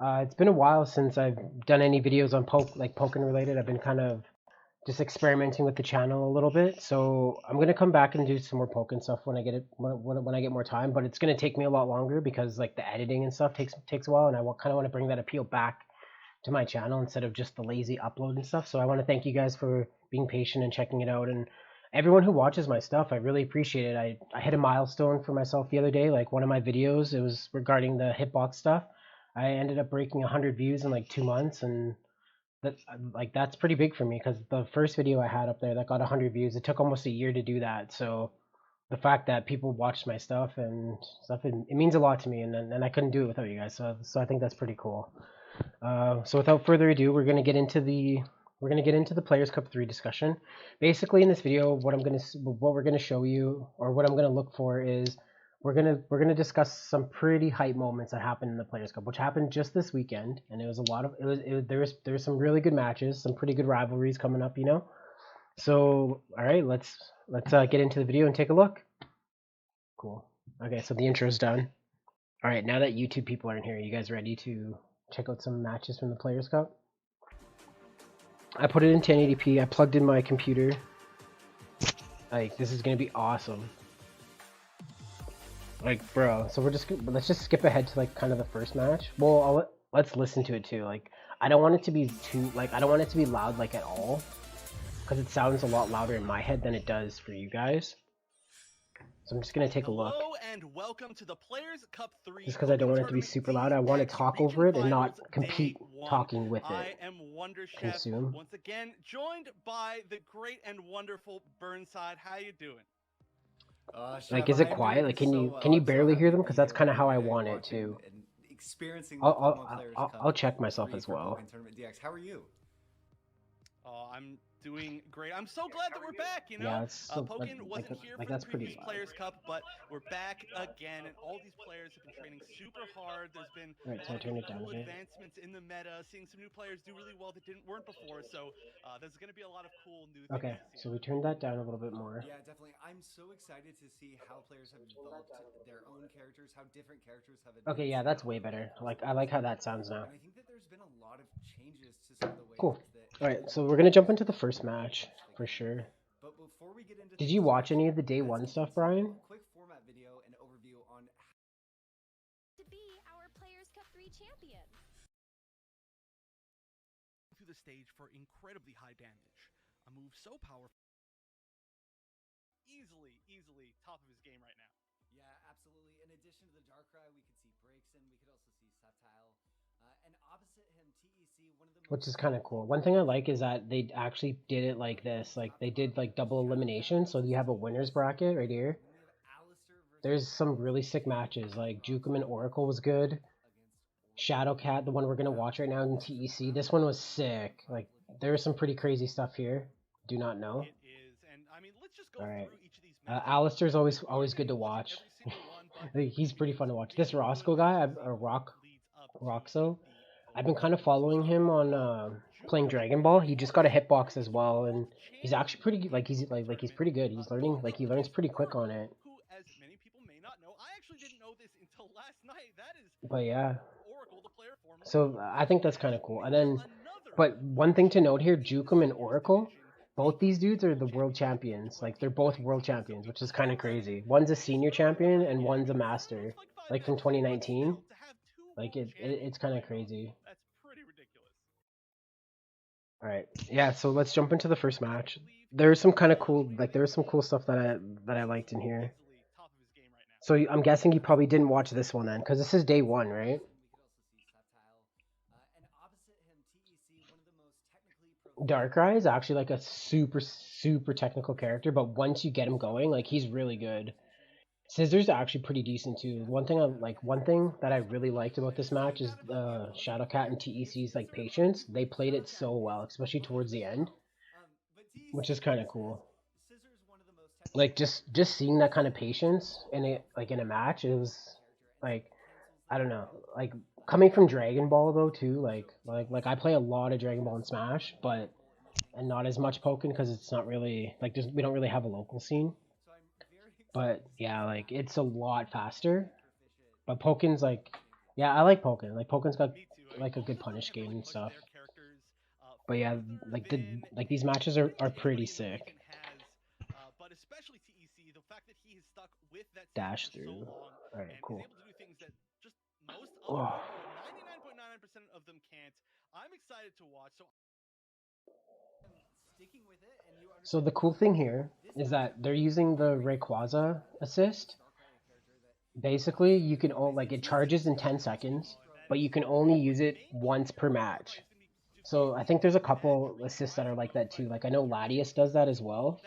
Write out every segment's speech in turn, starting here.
It's been a while since I've done any videos on Pokken related. I've been kind of just experimenting with the channel a little bit. So I'm gonna come back and do some more Pokken stuff when I get it when I get more time. But it's gonna take me a lot longer because like the editing and stuff takes a while, and I kind of want to bring that appeal back to my channel instead of just the lazy upload and stuff. So I want to thank you guys for being patient and checking it out, and everyone who watches my stuff. I really appreciate it. I hit a milestone for myself the other day. Like one of my videos, it was regarding the hitbox stuff. I ended up breaking 100 views in like 2 months, and that's pretty big for me because the first video I had up there that got 100 views, it took almost a year to do that. So the fact that people watched my stuff and stuff, it means a lot to me, and I couldn't do it without you guys. So I think that's pretty cool. So without further ado, we're gonna get into the Players Cup 3 discussion. Basically, in this video, what we're gonna show you, or what I'm gonna look for, is we're gonna discuss some pretty hype moments that happened in the Players Cup, which happened just this weekend, and it was a lot of there was some really good matches, some pretty good rivalries coming up, you know. So all right, let's get into the video and take a look. Cool. Okay, so the intro's done. All right, now that YouTube people aren't here, you guys ready to check out some matches from the Players Cup? I put it in 1080p. I plugged in my computer. Like, this is gonna be awesome. Like, bro. So let's just skip ahead to like kind of the first match. Well, let's listen to it too. Like, I don't want it to be I don't want it to be loud like at all, because it sounds a lot louder in my head than it does for you guys. So I'm just gonna take a look. Hello and welcome to the Players Cup 3. Just because I don't want it to be super loud, I want to talk over it and not compete talking with it. I am Wonder Chef. Consume. Once again, joined by the great and wonderful Burnside. How you doing? Like, is it quiet? Like, can you barely hear them? Because that's kind of how I want it to. I'll check myself as well. How are you? I'm doing great. I'm so glad that we're back, you know? Yeah, Pokken wasn't here for the previous Players Cup, but we're back again, and all these players have been training super hard. There's been cool advancements in the meta, seeing some new players do really well that weren't before, so there's going to be a lot of cool new things. Okay, so we turned that down a little bit more. Yeah, definitely. I'm so excited to see how players have developed their own characters, how different characters have advanced. Okay, yeah, that's way better. Like, I like how that sounds now. And I think that there's been a lot of changes to some of the ways cool. that... Alright, so we're gonna jump into the first match, for sure. But before we get into... Did you watch any of the day one stuff, Brian? Quick format video and overview on... To be our Players Cup 3 champion. Through the stage for incredibly high damage. A move so powerful. Easily top of his game right now. Yeah, absolutely. In addition to the Darkrai, we could see Braixen, we could also see Satile. And opposite him, TEC, one of the... Which is kind of cool. One thing I like is that they actually did it like this. Like, they did like double elimination, so you have a winner's bracket right here. There's some really sick matches, like Jukum and Oracle was good. Shadowcat, the one we're gonna watch right now in TEC, this one was sick. Like, there's some pretty crazy stuff here. Do not know. It is, and I mean, let's just go All right. through each of these matches. Alistair's always good to watch. He's pretty fun to watch. This Roscoe guy, Roxo, I've been kind of following him on playing Dragon Ball. He just got a hitbox as well, and he's actually pretty he's pretty good. He's learning, like, he learns pretty quick on it. Who, as many people may not know, I actually didn't know this until last night. That is But yeah, Oracle, the player former. so I think that's kind of cool. And then, but one thing to note here, Jukum and Oracle, both these dudes are the world champions. Like, they're both world champions, which is kind of crazy. One's a senior champion and one's a master, like from 2019. Like, it's kind of crazy. That's pretty ridiculous. All right, yeah. So let's jump into the first match. There's some kind of cool, like, there was some cool stuff that I liked in here. Top of his game right now. So I'm guessing you probably didn't watch this one then, because this is day one, right? Darkrai is actually like a super technical character, but once you get him going, like, he's really good. Scissors are actually pretty decent too. One thing that I really liked about this match is Shadowcat and TEC's like patience. They played it so well, especially towards the end, which is kind of cool. Like, just seeing that kind of patience in it, like, in a match, it was like, I don't know, like, coming from Dragon Ball though too. Like I play a lot of Dragon Ball and Smash, and not as much Pokken because it's not really like we don't really have a local scene. But yeah, like, it's a lot faster. But Pokken's like, yeah, I like Pokken. Like, Pokken's got like a good punish game and stuff. Their characters, But yeah, like these matches are pretty sick. but especially TEC, the fact that he has stuck with that Dash for so through. long All right, and cool. is able to do things that just most other people, 99.99% of them can't. I'm excited to watch. Sticking with it, and you So the cool thing here is that they're using the Rayquaza assist. Basically, you can like it charges in 10 seconds, but you can only use it once per match. So I think there's a couple assists that are like that too. Like I know Latias does that as well.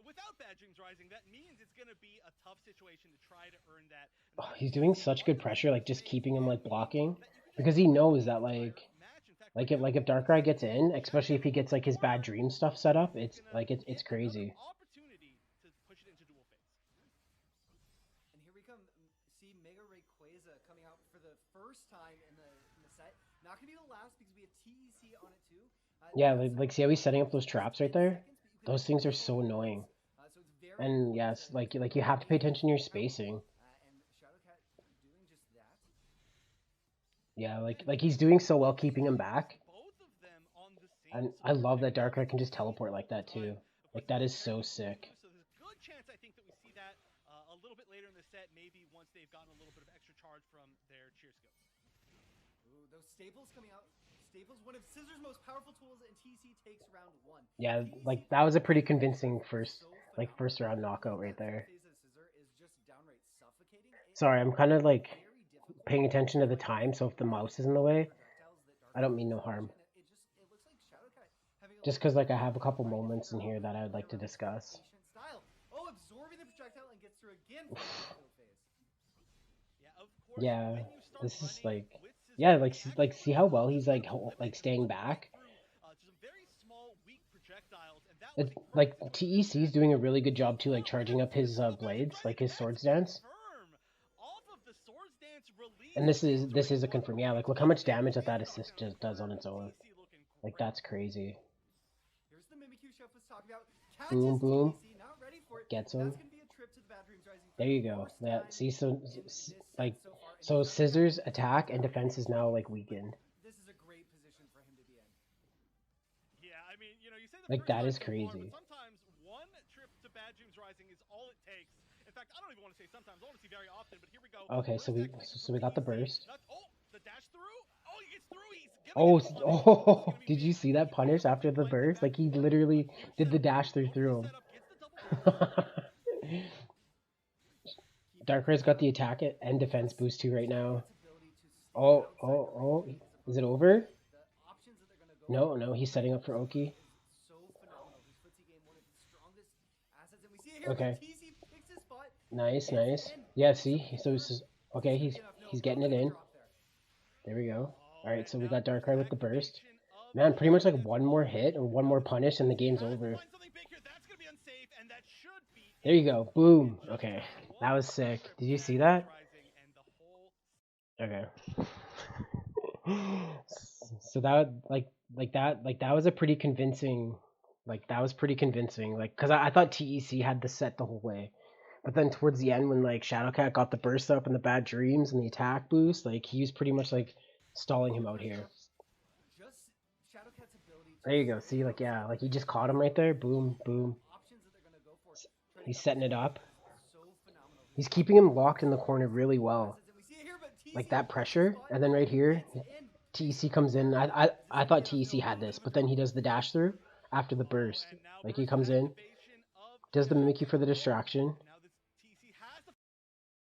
Without Bad Dreams Rising, that means it's gonna be a tough situation to try to earn that. Oh, he's doing such good pressure, like just keeping him like blocking, because he knows that like if Darkrai gets in, especially if he gets like his Bad Dream stuff set up, it's like it's crazy. Opportunity to push it into dual phase. And here we come. See Mega Rayquaza coming out for the first time in the set. Not gonna be the last because we have TEC on it too. Yeah, like see how he's setting up those traps right there? Those things are so annoying. And yes, like you have to pay attention to your spacing. Yeah, like he's doing so well keeping him back. And I love that Darkrai can just teleport like that too. Like that is so sick. So there's a good chance I think that we see that a little bit later in the set, maybe once they've gotten a little bit of extra charge from their cheer skills. Ooh, those staples coming out. Staples, one of Scissor's most powerful tools, and TC takes round 1. Yeah, like that was a pretty convincing first round knockout right there. Sorry, I'm kind of like paying attention to the time, so if the mouse is in the way, I don't mean no harm. Just because like I have a couple moments in here that I would like to discuss. Oh, absorbing the projectile and gets through again. Yeah, this is like, yeah, like see how well he's like staying back. It's like TEC is doing a really good job too, like charging up his blades, like his Swords Dance. And this is a confirm. Yeah, like look how much damage that assist just does on its own. Like that's crazy. Boom, boom. Gets him. There you go. Yeah. See, so like, so Scissors attack and defense is now like weakened. This is a great position for him to be in. Yeah, I mean, you know, you say like that is crazy. Sometimes one trip to Bad Dreams Rising is all it takes. In fact, I don't even want to say sometimes. I want to see very often. But here we go. Okay, so we got the burst. Oh, the dash through. Oh, he gets through. He's did you see that punish after the burst? Like he literally did the dash through him. Darkrai's got the attack and defense boost too right now. Oh, is it over? No, he's setting up for Oki. Okay. Nice. Yeah, see? So this is okay, he's getting it in. There we go. Alright, so we got Darkrai with the burst. Man, pretty much like one more hit or one more punish and the game's over. There you go. Boom. Okay. That was sick. Did you see that? Okay. So that that was a pretty convincing that was pretty convincing. Like cuz I thought TEC had the set the whole way. But then towards the end when like Shadowcat got the burst up and the Bad Dreams and the attack boost, like he was pretty much like stalling him out here. There you go. See, like yeah, like he just caught him right there. Boom, boom. He's setting it up. He's keeping him locked in the corner really well. Like that pressure, and then right here, TEC comes in. I thought TEC had this, but then he does the dash through after the burst. Like he comes in, does the Mimikyu for the distraction,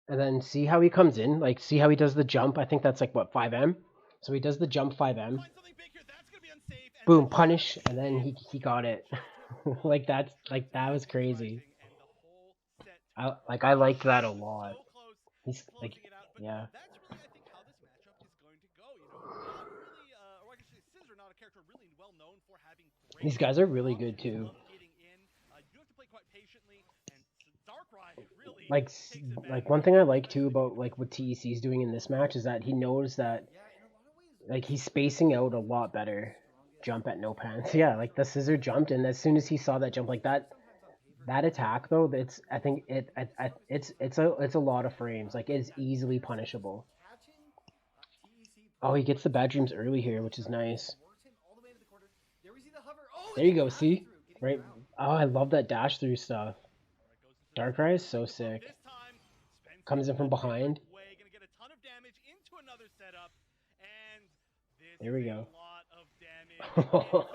and then see how he comes in. Like see how he does the jump. I think that's like what 5M. So he does the jump 5M. Boom, punish, and then he got it. like that was crazy. I liked that a lot. He's like, yeah. These guys are really good too. Like one thing I like too about like what TEC is doing in this match is that he knows that like he's spacing out a lot better. Jump at no pants. Yeah, like the scissor jumped, and as soon as he saw that jump like that attack though, it's a lot of frames. Like it's easily punishable. Oh, he gets the bad dreams early here, which is nice. Worked him all the way into the corner. There we see the hover. Oh, There you the go, dash see? through, getting Right? around. Oh, I love that dash through stuff. Darkrai is so sick. This time, Comes in from behind. Way, gonna get a ton of damage into another setup, and this There we is go. a lot of damage. In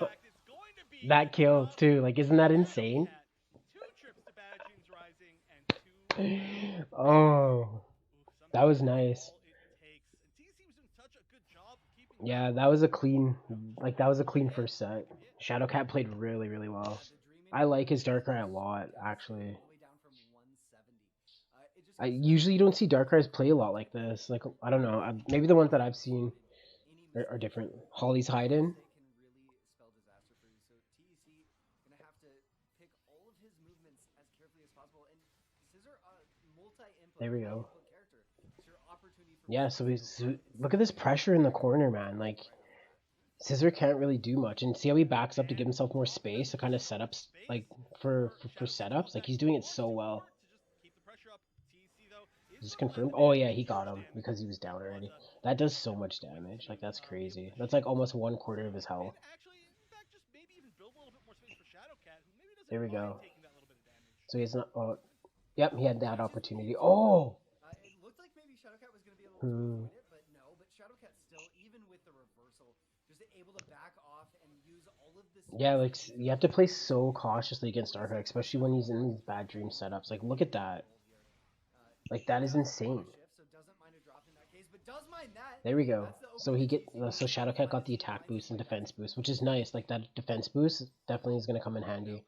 fact, it's going to be That kills too. Like, isn't that insane? 2 trips to Bad Dreams Rising and 2 Oh, that was nice. Yeah, that was a clean, like that was a clean first set. Shadowcat played really, really well. I like his Darkrai a lot, actually. I usually don't see Darkrai's play a lot like this. Like, I don't know, maybe the ones that I've seen are different. Holly's Hidden. There we go. Yeah, so look at this pressure in the corner, man. Like, Scissor can't really do much, and see how he backs up to give himself more space to kind of setups, like for setups. Like, he's doing it so well. Just confirmed. Oh yeah, he got him because he was down already. That does so much damage. Like, that's crazy. That's like almost 1/4 of his health. There we go. So he's not. Oh, yep, he had that opportunity. Oh. It looked like maybe Shadowcat was going to be able to avoid it, but no. But Shadowcat still, even with the reversal, just able to back off and use all of this. Yeah, like, you have to play so cautiously against Darkrai, especially when he's in these bad dream setups. Like, look at that. Like, that is insane. There we go. So so Shadowcat got the attack boost and defense boost, which is nice. Like, that defense boost definitely is going to come in handy.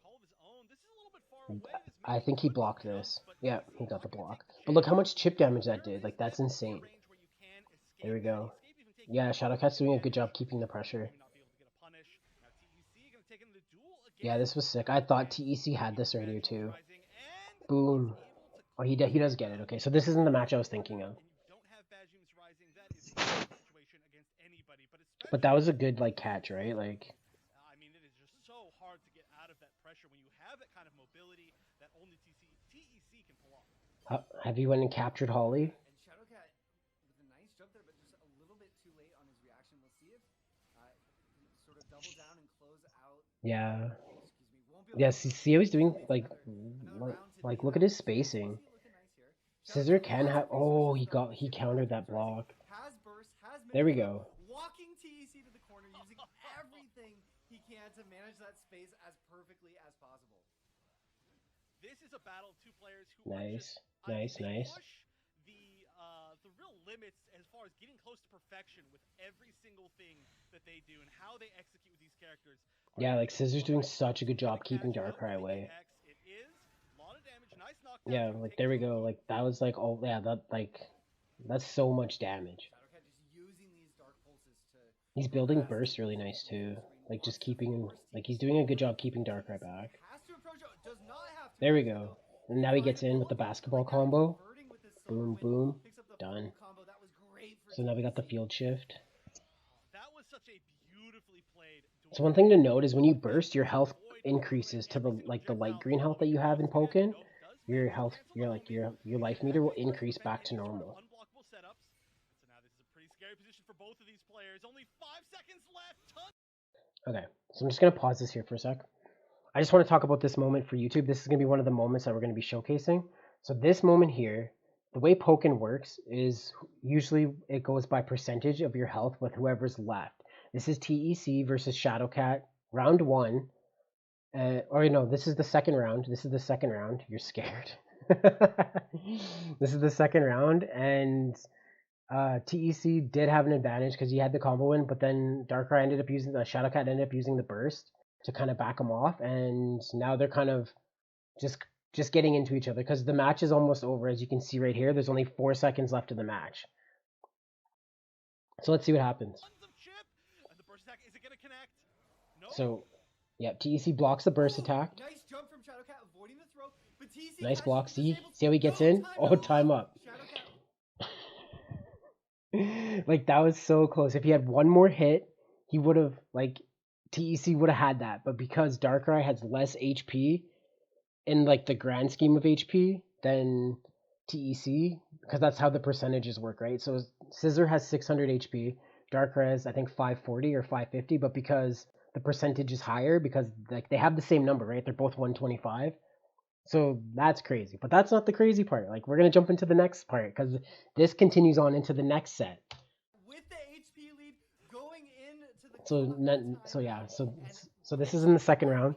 I think he blocked this. Yeah, he got the block. But look how much chip damage that did. Like, that's insane. There we go. Yeah, Shadowcat's doing a good job keeping the pressure. Yeah, this was sick. I thought TEC had this right here too. Boom. Oh, he does get it. Okay, so this isn't the match I was thinking of. But that was a good, like, catch, right? Like, I mean, it is just so hard to get out of that pressure when you have that kind of mobility that only TEC can pull off. Have you went and captured Holly? And Shadowcat with a nice jump there, but just a little bit too late on his reaction. We'll see if sort of double down and close out. Yeah. Yeah, see how he's doing, like, look at his spacing. Scissor can have, oh, he countered that block. There we go. Walking TEC to the corner, using everything he can to manage that space as perfectly as possible. This is a battle of 2 players who nice. push the real limits as far as getting close to perfection with every single thing that they do and how they execute with these characters. Yeah, like, Scissor's doing such a good job keeping Darkrai away. Yeah, like, there we go. Like, that was like, oh yeah, that's so much damage. He's building burst really nice too. Like, just keeping, like, he's doing a good job keeping Darkrai back. There we go. And now he gets in with the basketball combo. Boom, boom. Done. So now we got the field shift. So one thing to note is when you burst, your health increases to the light green health that you have in Pokken. Your health, your life meter will increase back to normal. Okay, so I'm just gonna pause this here for a sec. I just want to talk about this moment for YouTube. This is gonna be one of the moments that we're gonna be showcasing. So this moment here, the way Pokken works is usually it goes by percentage of your health with whoever's left. This is TEC versus Shadowcat, round 1. Or no, this is the second round. This is the second round. You're scared. This is the second round, and TEC did have an advantage because he had the combo win, but then Darkrai ended up using the Shadowcat ended up using the burst to kind of back him off, and now they're kind of just getting into each other because the match is almost over. As you can see right here, there's only 4 seconds left of the match. So let's see what happens. So, yeah, TEC blocks the burst attack. Nice jump from Shadowcat, avoiding the throw, but TEC nice block. See how he gets in? Oh, time up. Like, that was so close. If he had one more hit, he would have, like, TEC would have had that. But because Darkrai has less HP in, like, the grand scheme of HP than TEC, because that's how the percentages work, right? So Scissor has 600 HP, Darkrai is I think 540 or 550, but because the percentage is higher because like they have the same number, right? They're both 125. So that's crazy. But that's not the crazy part. Like we're gonna jump into the next part because this continues on into the next set. With the HP lead going into the So yeah, so this is in the second round.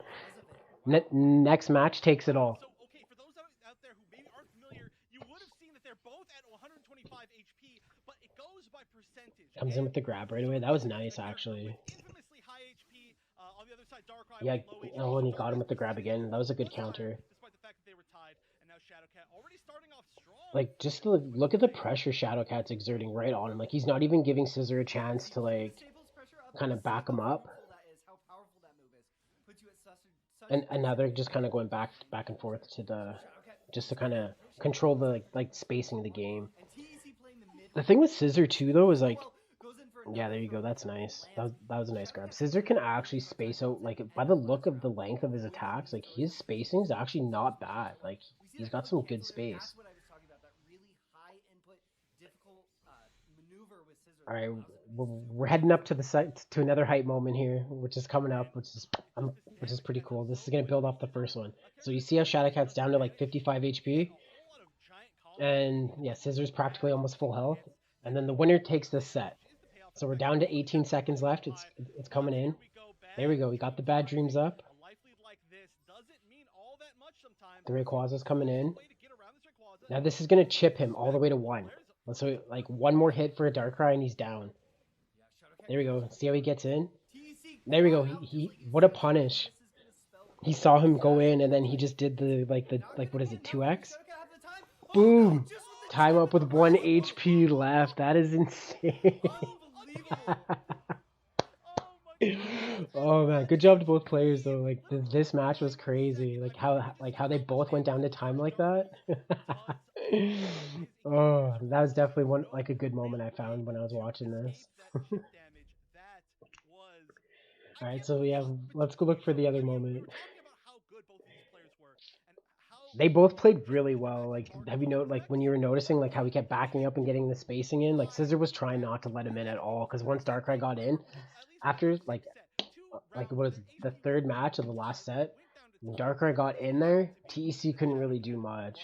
Next match takes it all. So, okay, for those out there who maybe aren't familiar, you would have seen that they're both at 125 HP, but it goes by percentage. Comes in with the grab right away. That was nice, actually. Infamously high HP. On the other side, Darkrai Yeah, with low HP. oh, and he got him with the grab again. That was a good counter. Despite the fact that they were tied, and now Shadowcat already starting off strong. Like, just to look at the pressure Shadowcat's exerting right on him. Like, he's not even giving Scissor a chance to, like, kind of back him up. And now they're just kind of going back and forth to the, just to kind of control the like spacing of the game. The thing with Scissor too though is like, yeah, there you go. That's nice. That was a nice grab. Scissor can actually space out, like by the look of the length of his attacks, like his spacing is actually not bad. Like he's got some good space. All right, we're heading up to the site to another hype moment here, which is coming up, which is pretty cool. This is gonna build off the first one. So you see how Shadowcat's down to like 55 HP, and yeah, Scissor's practically almost full health, and then the winner takes this set. So we're down to 18 seconds left. It's coming in. There we go. We got the bad dreams up. The Rayquaza's coming in. Now this is gonna chip him all the way to 1. So like one more hit for a Darkrai and he's down. There we go. See how he gets in? There we go. He what a punish. He saw him go in and then he just did the what is it, 2x? Boom! Time up with 1 HP left. That is insane. Oh man, good job to both players though. Like this match was crazy. Like how they both went down to time like that. Oh, that was definitely a good moment I found when I was watching this. All right, so let's go look for the other moment. They both played really well. Like, have you noticed, like when you were noticing like how he kept backing up and getting the spacing in? Like Scissor was trying not to let him in at all because once Darkrai got in, after like what is the third match of the last set, when Darkrai got in there, TEC couldn't really do much.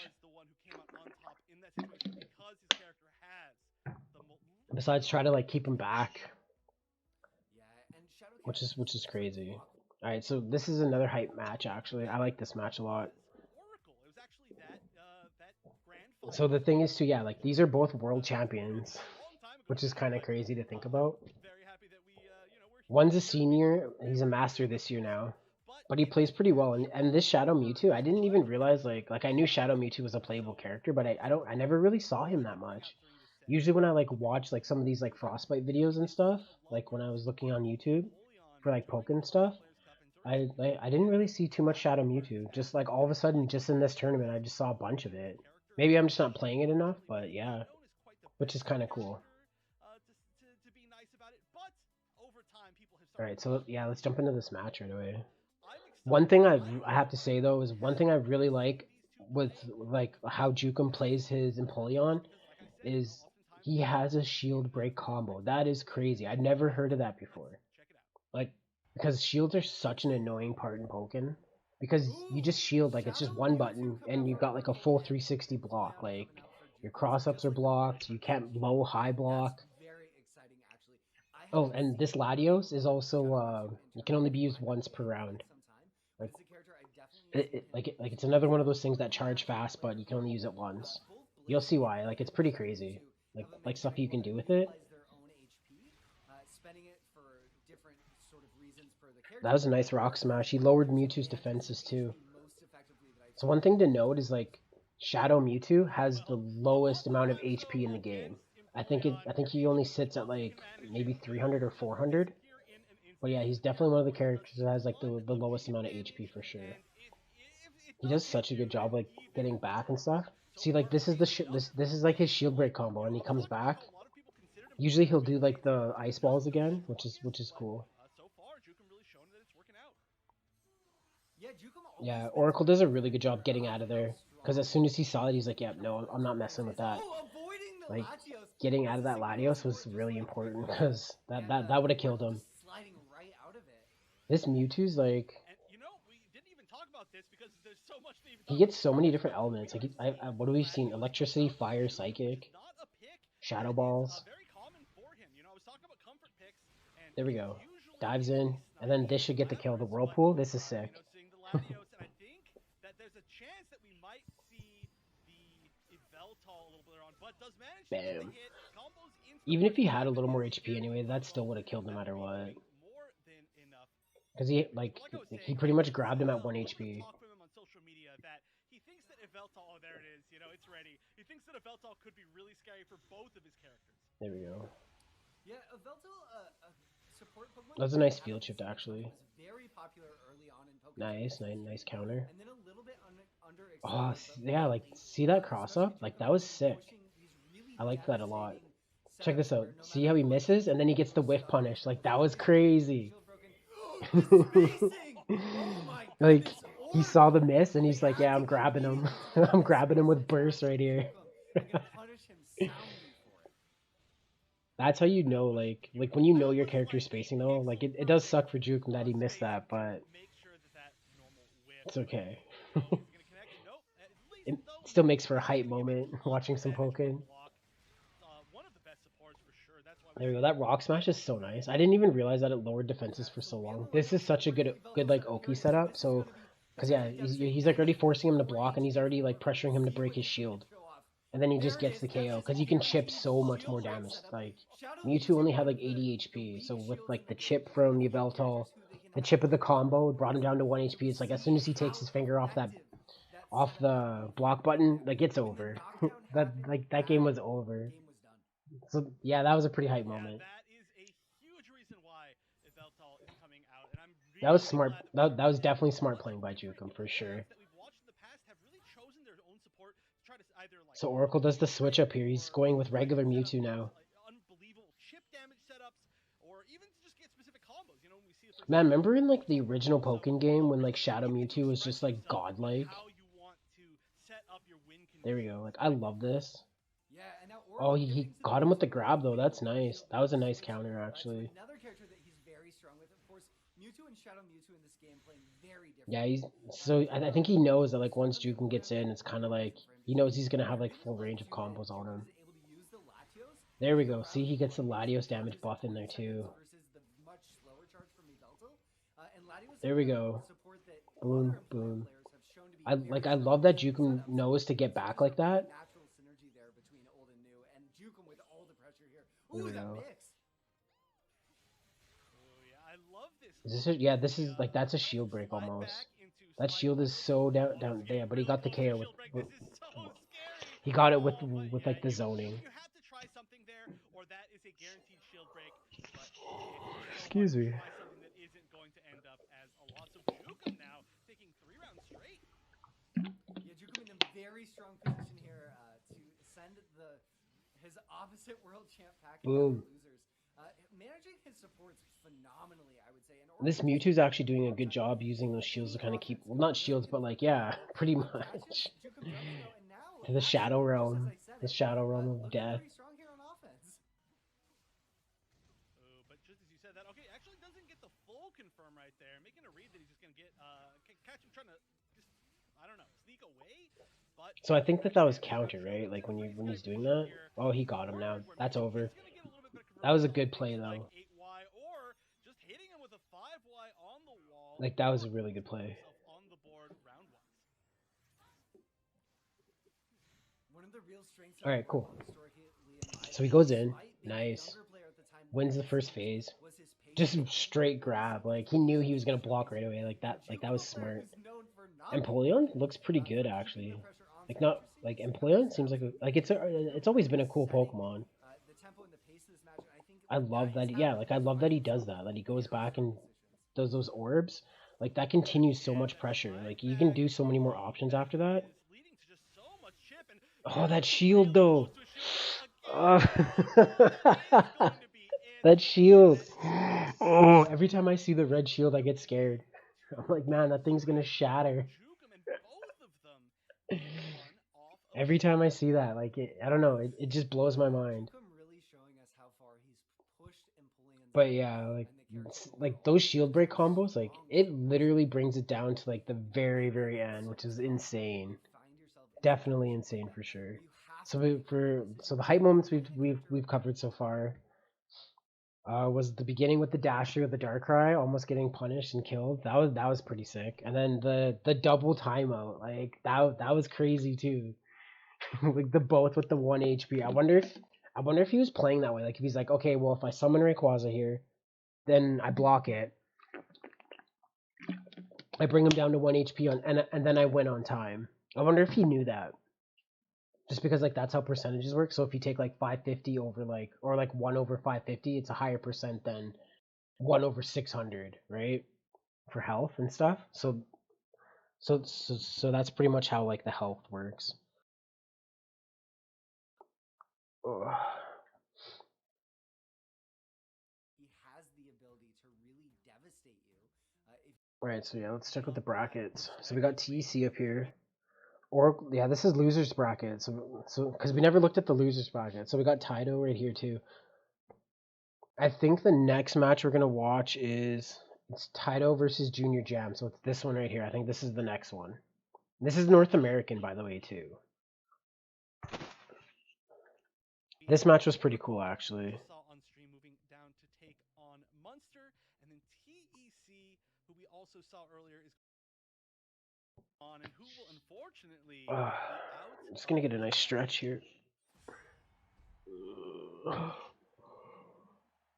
Besides try to like keep him back, which is crazy. All right, so this is another hype match. Actually, I like this match a lot. So the thing is too, yeah, like these are both world champions, which is kind of crazy to think about. One's a senior, he's a master this year now, but he plays pretty well. And this Shadow Mewtwo, I didn't even realize like I knew Shadow Mewtwo was a playable character, but I never really saw him that much. Usually when I like watch like some of these like Frostbite videos and stuff, like when I was looking on YouTube for like Pokken stuff, I didn't really see too much Shadow Mewtwo. Just like all of a sudden, just in this tournament, I just saw a bunch of it. Maybe I'm just not playing it enough, but yeah, which is kind of cool. All right, so yeah, let's jump into this match right away. One thing I have to say though is one thing I really like with like how Jukum plays his Empoleon is he has a shield break combo. That is crazy. I'd never heard of that before. Like, because shields are such an annoying part in Pokken. Because you just shield, like, it's just one button, and you've got, like, a full 360 block. Like, your cross-ups are blocked, you can't low-high block. Oh, and this Latios is also, it can only be used once per round. Like, it's another one of those things that charge fast, but you can only use it once. You'll see why. Like, it's pretty crazy. Like stuff you can do with it. That was a nice rock smash. He lowered Mewtwo's defenses too. So one thing to note is like Shadow Mewtwo has the lowest amount of HP in the game. I think he only sits at like maybe 300 or 400. But yeah, he's definitely one of the characters that has like the lowest amount of HP for sure. He does such a good job like getting back and stuff. See, like this is this is like his shield break combo, and he comes back. Usually he'll do like the ice balls again, which is cool. Yeah, Oracle does a really good job getting out of there, because as soon as he saw it, he's like, yeah, no, I'm not messing with that. Like getting out of that Latios was really important because that would have killed him. Sliding right out of it. This Mewtwo's like, And you know, we didn't even talk about this because there's so much to even he talk gets about. so many different elements. Like, what have we seen? Electricity, fire, psychic, Not a pick shadow that balls. is, very common for him. You know, I was talking about comfort picks, and There we go. usually Dives is in, these and then sniper this should get the kill. The ladders, whirlpool. but, This is sick. You know, seeing the Latios, and I think that there's a chance that we might see the Yveltal a little bit on, but does manage to get Bam. the hit. Combos into Even if he had a the little more damage HP here. anyway, that still would have killed no matter what. More than enough. Because he like Like I was he saying, pretty much there's grabbed him a at 1 little bit of HP. talk from him on social media that he thinks that Yveltal, oh there it is, you know, it's ready. He thinks that Yveltal could be really scary for both of his characters. There we go. Yeah, Yveltal, support Pokemon. That was a nice field shift actually. Was very popular early on in Pokemon. Nice counter. And then a little bit under. Oh yeah, like see that cross up? Like that was sick. I liked that a lot. Check this out. See how he misses and then he gets the whiff punish. Like that was crazy. Like he saw the miss and he's like, yeah, I'm grabbing him. I'm grabbing him with burst right here. That's how you know, like when you know your character's spacing though, like it does suck for Juke that he missed that, but it's okay. It still makes for a hype moment watching some Pokken. There we go. That rock smash is so nice. I didn't even realize that it lowered defenses for so long. This is such a good like Oki setup. So, cause yeah, he's like already forcing him to block, and he's already like pressuring him to break his shield, and then he just gets the KO. Cause you can chip so much more damage. Like Mewtwo only had like 80 HP, so with like the chip from Yveltal, the chip of the combo brought him down to 1 HP. It's like as soon as he takes his finger off the block button, like it's over. that game was over. So yeah, that was a pretty hype moment. That is a huge reason why Yveltal is coming out, and I'm really That was smart. That was definitely smart playing by Jukum for sure. So Oracle does the switch up here. He's going with regular Mewtwo now. Unbelievable chip damage setups, or even just get specific combos. You know, when we see Man, remember in like the original Pokken game when like Shadow Mewtwo was just like godlike? There we go. Like I love this. Oh, he got him with the grab though. That's nice. That was a nice counter actually. Another character that he's very strong with. Of course, Mewtwo and Shadow Mewtwo in this game playing very different. Yeah, he's so I think he knows that like once Jukum gets in, it's kind of like he knows he's gonna have like full range of combos on him. There we go. See, he gets the Latios damage buff in there too. There we go. Boom, boom. I love that Jukum knows to get back like that. There we go. Is this yeah, this is like that's a shield break almost. That shield is so down there, but he got the KO with he got it with like the zoning. Excuse me. Yeah, Jukum in a very strong position here to send his opposite world champ pack Boom. Losers. Managing his supports phenomenally, I would say. This Mewtwo's actually doing a good job using those shields to kind of keep, well, not shields, but like, yeah, pretty much. To the Shadow Realm. The Shadow Realm of Death. But just as you said that, okay, actually doesn't get the full confirm right there. Making a read that he's just going to get, catch him trying to just, I don't know, sneak away. But so I think that was counter, right? Like when he's doing that. Oh, he got him now. That's over. That was a good play though. Like that was a really good play. All right, cool. So he goes in, nice. Wins the first phase. Just straight grab. Like he knew he was gonna block right away. Like that was smart. Empoleon looks pretty good actually. Like not like Empoleon seems like it's always been a cool Pokemon. I love that. Yeah, like I love that he does that. That he goes back and does those orbs. Like that continues so much pressure. Like you can do so many more options after that. Oh, that shield though. That shield. Oh, every time I see the red shield, I get scared. I'm like, man, that thing's gonna shatter. Every time I see that, like, I don't know, it just blows my mind. But yeah, like those shield break combos, like it literally brings it down to like the very very end, which is insane. Definitely insane for sure. So so the hype moments we've covered so far was the beginning with the dasher with the Darkrai almost getting punished and killed. That was pretty sick. And then the double timeout, like that was crazy too. Like the both with the 1 HP. I wonder if he was playing that way. Like if he's like, okay, well if I summon Rayquaza here, then I block it. I bring him down to 1 HP and then I win on time. I wonder if he knew that. Just because like that's how percentages work. So if you take like 550 over like or like 1 over 550, it's a higher percent than 1 over 600, right? For health and stuff. So that's pretty much how like the health works. Ugh. He has the ability to really devastate you. Right, so yeah, let's check with the brackets. So we got TEC up here. Or yeah, this is losers bracket. So because we never looked at the losers bracket, so we got Taito right here too. I think the next match we're gonna watch is it's Taito versus Junior Jam. So it's this one right here. I think this is the next one. This is North American, by the way, too. This match was pretty cool, actually. Saw on stream moving down to take on Munster, and then TEC, who we also saw earlier, is on, and who will unfortunately be out. I'm just gonna get a nice stretch here.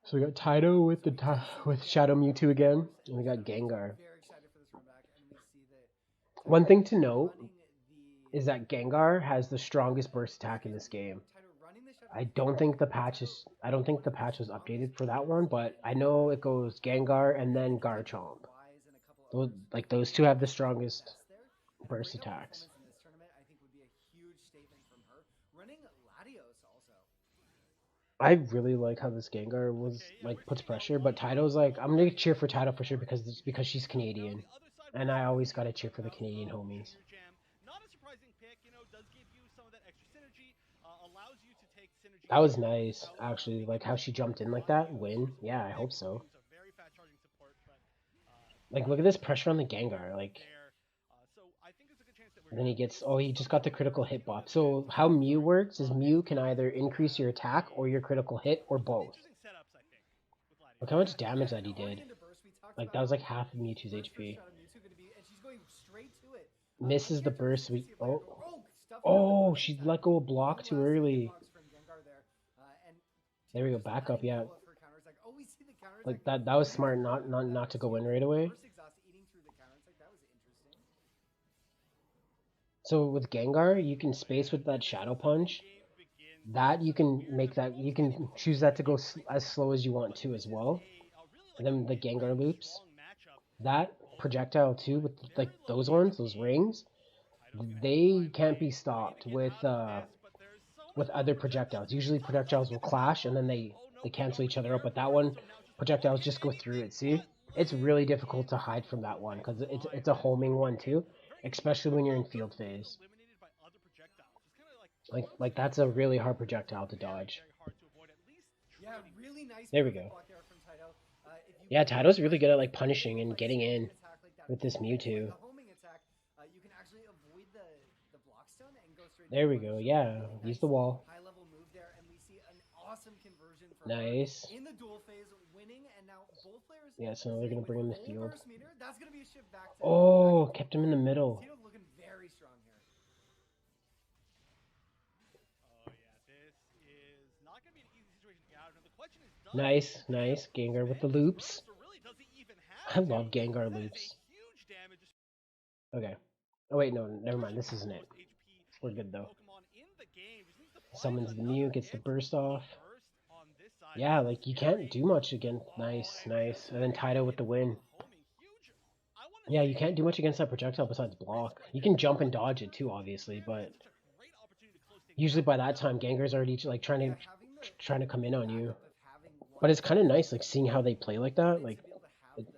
So we got Taito with Shadow Mewtwo again, and we got Gengar. One thing to note is that Gengar has the strongest burst attack in this game. I don't think the patch was updated for that one, but I know it goes Gengar and then Garchomp. Those two have the strongest burst attacks. I really like how this Gengar puts pressure, but Taito's like, I'm gonna cheer for Taito for sure because she's Canadian, and I always gotta cheer for the Canadian homies. Not a surprising pick, does give you some of that extra synergy, allows you to take synergy. That was nice, actually, like how she jumped in like that. Win, yeah, I hope so. Like, look at this pressure on the Gengar, like. And then he just got the critical hit buff. So how Mew works is Mew can either increase your attack or your critical hit or both. Look how much damage that he did. Like that was like half of Mewtwo's HP. Misses the burst. Oh, she let go of block too early. There we go, back up, yeah. Like that was smart not to go in right away. So with Gengar, you can space with that Shadow Punch. That you can choose that to go as slow as you want to as well. And then the Gengar loops. That projectile too, with like those rings, they can't be stopped with other projectiles. Usually projectiles will clash and then they cancel each other out, but that one projectiles just go through it. See, it's really difficult to hide from that one because it's a homing one too. Especially when you're in field phase. Like that's a really hard projectile to dodge. There we go. Yeah, Taito's really good at like punishing and getting in with this Mewtwo. There we go. Yeah, use the wall. Nice. Yeah, so now they're gonna bring him in the field. Oh, kept him in the middle. Nice, nice. Gengar with the loops. I love Gengar loops. Okay. Oh wait, no, never mind. This isn't it. We're good though. Summons the Mew, gets the burst off. Yeah, like you can't do much against. Nice, nice. And then Taito with the win. Yeah, you can't do much against that projectile besides block. You can jump and dodge it too, obviously, but usually by that time, Gengar's already like trying to come in on you. But it's kind of nice, like seeing how they play like that. Like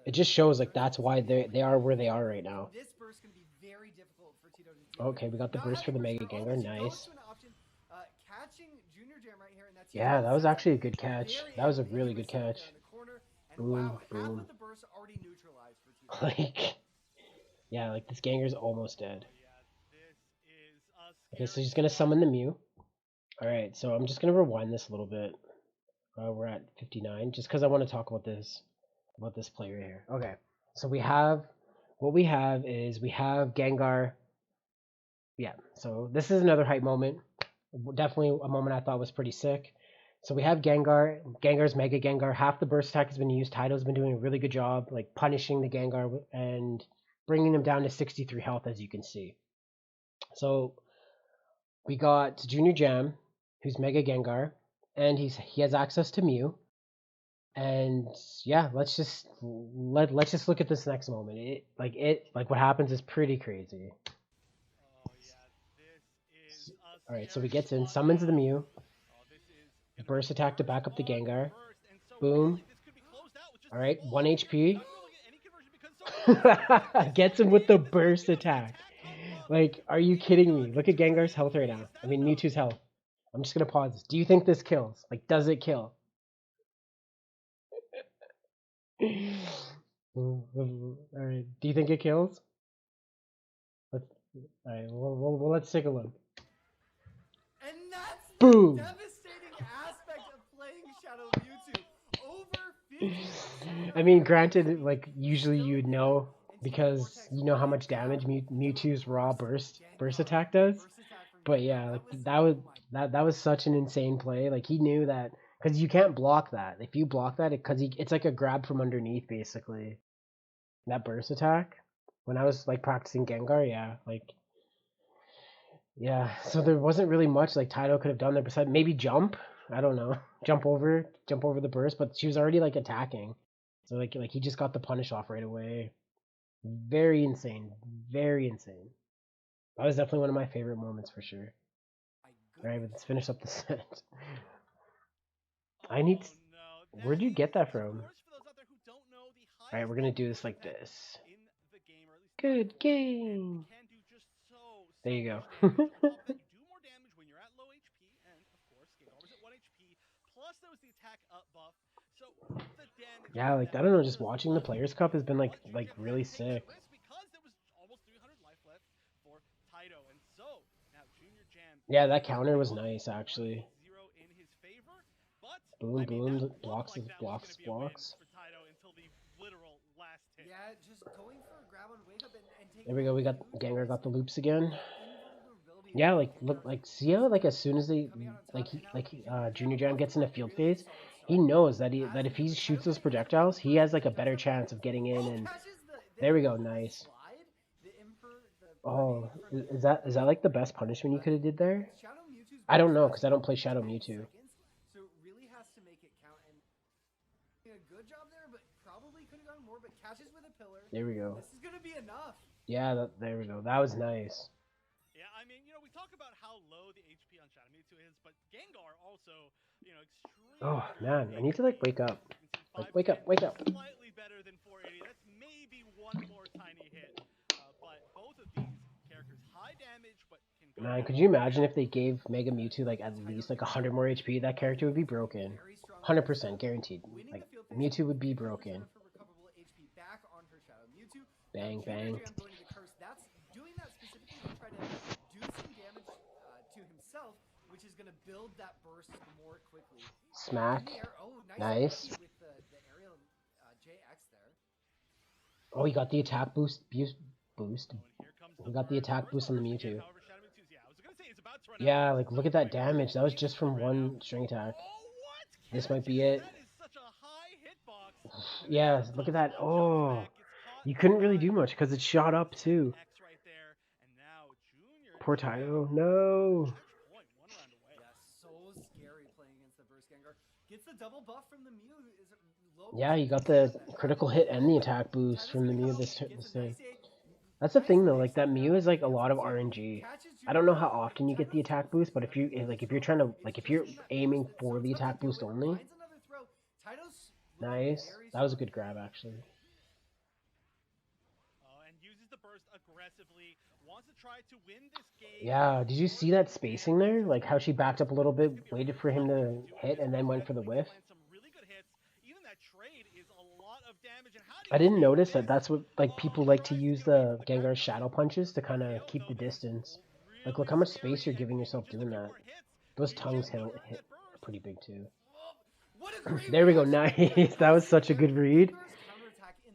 it just shows like that's why they are where they are right now. Okay, we got the burst for the Mega Gengar. Nice. Yeah, that was actually a good catch. That was a really good catch. Boom, wow, half boom. of the burst already neutralized for Team. Like, yeah, like this Gengar's almost dead. Okay, so he's gonna summon the Mew. Alright, so I'm just gonna rewind this a little bit. We're at 59, just because I want to talk about this player here. Okay, so we have Gengar. Yeah, so this is another hype moment. Definitely a moment I thought was pretty sick. So we have Gengar. Gengar's Mega Gengar. Half the burst attack has been used. Taito's been doing a really good job, like punishing the Gengar and bringing him down to 63 health, as you can see. So we got Junior Jam, who's Mega Gengar, and he has access to Mew. And yeah, let's just look at this next moment. Like what happens is pretty crazy. All right, so he gets in, summons the Mew, burst attack to back up the Gengar. Boom. All right, 1 HP. Gets him with the burst attack. Like, are you kidding me? Look at Gengar's health right now. I mean, Mewtwo's health. I'm just gonna pause this. Do you think this kills? Like, does it kill? Alright, do you think it kills? Alright, well, let's take a look. And that's Boom! the devastating aspect of playing Shadow Mewtwo. Over 50%. I mean, granted, like, usually you would know, because you know how much damage Mewtwo's raw burst attack does. But yeah, like, that was such an insane play. Like, he knew that, because you can't block that. If you block that, it's like a grab from underneath, basically. That burst attack. When I was like practicing Gengar, yeah. So there wasn't really much like Taito could have done there besides maybe jump. I don't know, jump over the burst, but she was already like attacking. So like he just got the punish off right away. Very insane, very insane. That was definitely one of my favorite moments for sure. All right, let's finish up the set. I need. Where'd you get that from? All right, we're gonna do this like this. Good game. There you go. Yeah, like I don't know, just watching the Players Cup has been like really sick. Yeah, that counter was nice actually. Boom, boom, blocks. Yeah, just going for a grab on wake up and taking. There we go. We got Gengar got the loops again. Yeah, like look, like see how like as soon as they Junior Jam gets in a field phase, he knows that if he shoots those projectiles, he has like a better chance of getting in. And there we go, nice. Oh, is that like the best punishment you could have did there? I don't know because I don't play Shadow Mewtwo. So it really has to make it count and a good job there, but probably could have gone more. But catches with a pillar. There we go. This is gonna be enough. Yeah, there we go. That was nice. Yeah, I mean, we talk about how low the HP on Shadow Mewtwo is, but Gengar also, extremely. Oh man, I need to like wake up. Like wake up. Slightly better than 480. That's maybe one more tiny hit. But both of these characters high damage, but can go. Man, could you imagine if they gave Mega Mewtwo like at least like 100 more HP? That character would be broken. 100% guaranteed. Like Mewtwo would be broken. Bang bang. Doing that specifically to try to do some damage to himself, which is going to build that burst more quickly. Smack. Oh, nice. With the aerial JX there. Oh, he got the attack boost. He got the attack boost on the Mewtwo. Yeah, like look at that damage. That was just from one string attack. This might be it. Yeah, look at that. Oh, you couldn't really do much because it shot up too. Poor Taito. No. So scary playing against the burst Gengar. Gets the double buff from the Mew. Yeah, you got the critical hit and the attack boost from the Mew this thing. That's the thing though, like that Mew is like a lot of RNG. I don't know how often you get the attack boost, but if you're trying to if you're aiming for the attack boost only. Nice. That was a good grab actually. Yeah, did you see that spacing there? Like how she backed up a little bit, waited for him to hit, and then went for the whiff? I didn't notice that that's what like people like to use the Gengar shadow punches to kind of keep the distance. Like look how much space you're giving yourself doing that. Those tongues hit pretty big too. What a great There we go, reaction from nice. That was Rayquaza such a there. good read. Gengar's counterattack in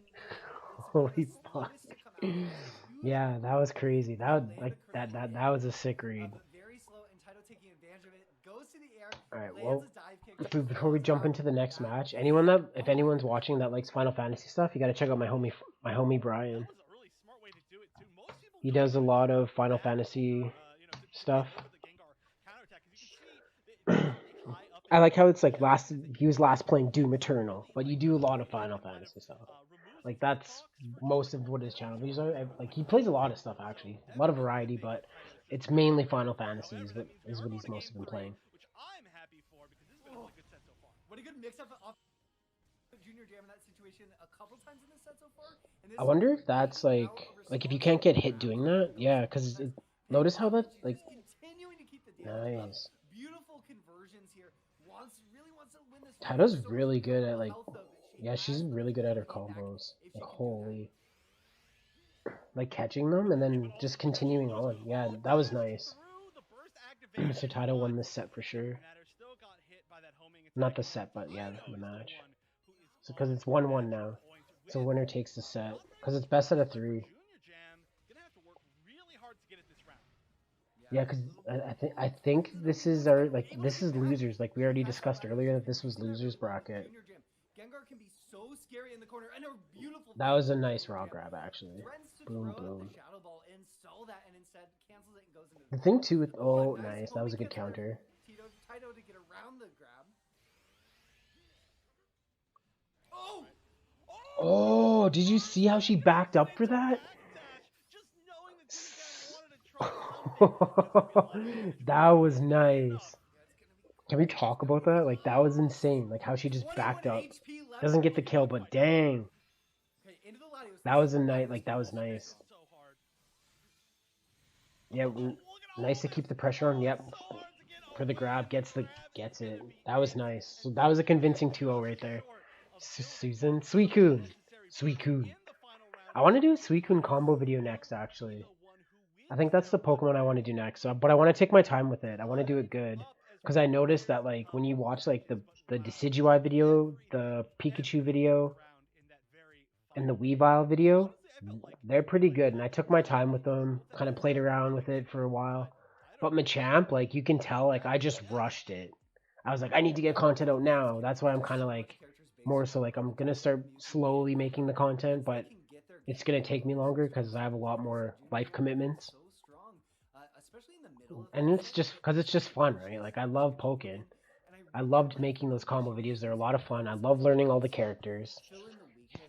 the Holy fuck. slowest to come out. Yeah, that was crazy. That was, Land like a critical hit, that was a sick read. but very slow, and Taito taking advantage of it, goes to the air, All right, lands well, a dive kick. before we jump into the next match, if anyone's watching that likes Final Fantasy stuff, you gotta check out my homie Brian. He does a lot of Final Fantasy stuff. I like how it's like he was last playing Doom Eternal, but you do a lot of Final Fantasy stuff. Like that's most of what his channel views are. Like he plays a lot of stuff actually, a lot of variety, but it's mainly Final Fantasy is what he's mostly been playing. Which I'm happy for because this has been a really good set so far. What a good mix-up off Junior Jam in that situation a couple times in this set so far. I wonder if that's like if you can't get hit doing that, yeah, because notice how that like continuing to keep the nice. Beautiful conversions here. Really wants to win this. Tato's really good at like, yeah, she's really good at her combos. Like holy, like catching them and then just continuing on. Yeah, that was nice. So Taito won this set for sure. Not the set, but yeah, the match. So because it's 1-1 now, so winner takes the set. Because it's best out of 3. Yeah, because I think this is our this is losers. Like we already discussed earlier that this was losers bracket. Gengar can be so scary in the corner, and a beautiful. That was a nice raw grab actually. Boom boom. The thing too with nice, that was a good counter. Taito to get around the grab. Oh, did you see how she backed up for that? That was nice. Can we talk about that? Like that was insane. Like how she just backed up. Doesn't get the kill, but dang. That was a night. Like that was nice. Yeah, nice to keep the pressure on. Yep. For the grab, gets it. That was nice. So that was a convincing 2-0 right there. Susan, Suicune. I want to do a Suicune combo video next, actually. I think that's the Pokemon I want to do next. So, but I want to take my time with it. I want to do it good. Because I noticed that, like, when you watch, like, the Decidueye video, the Pikachu video, and the Weavile video, they're pretty good. And I took my time with them, kind of played around with it for a while. But Machamp, like, you can tell, like, I just rushed it. I was like, I need to get content out now. That's why I'm kind of, like, more so, like, I'm going to start slowly making the content, but it's going to take me longer because I have a lot more life commitments. And it's just because it's just fun, right? Like, I love Pokken. I loved making those combo videos. They're a lot of fun. I love learning all the characters.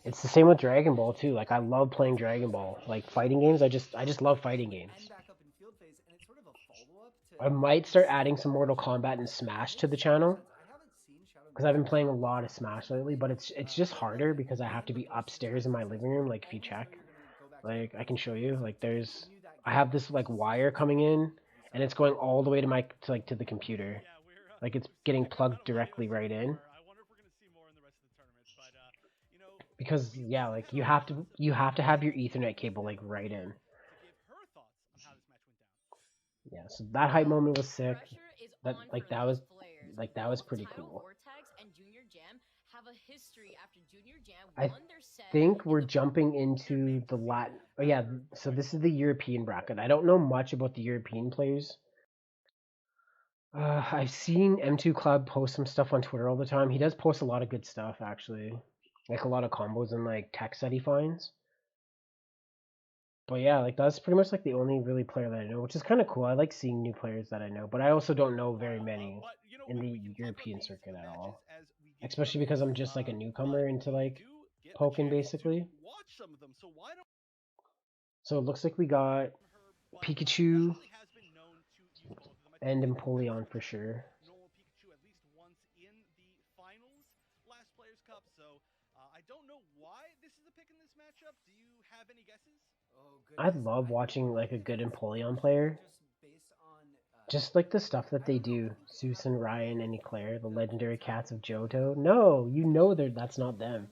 It's the same with Dragon Ball, too. Like, I love playing Dragon Ball. Like, fighting games, I just love fighting games. I might start adding some Mortal Kombat and Smash to the channel. Because I've been playing a lot of Smash lately, but it's just harder because I have to be upstairs in my living room, like, if you check. Like, I can show you. Like, I have this, like, wire coming in, and it's going all the way to the computer. Like, it's getting plugged directly right in. Because, yeah, like, you have to have your Ethernet cable, like, right in. Yeah, so that hype moment was sick. That was pretty cool. I think we're jumping into the Latin. Oh yeah, so this is the European bracket. I don't know much about the European players. I've seen M2 Club post some stuff on Twitter all the time. He does post a lot of good stuff, actually. Like a lot of combos and like techs that he finds. But yeah, like that's pretty much like the only really player that I know, which is kind of cool. I like seeing new players that I know, but I also don't know very many in the European circuit at all. Especially because I'm just like a newcomer into like Pokken basically. So it looks like we got Pikachu and Empoleon for sure. I love watching like a good Empoleon player. Just like the stuff that they do, Susan, Ryan, and Eclair, the legendary cats of Johto. No, you know that's not them.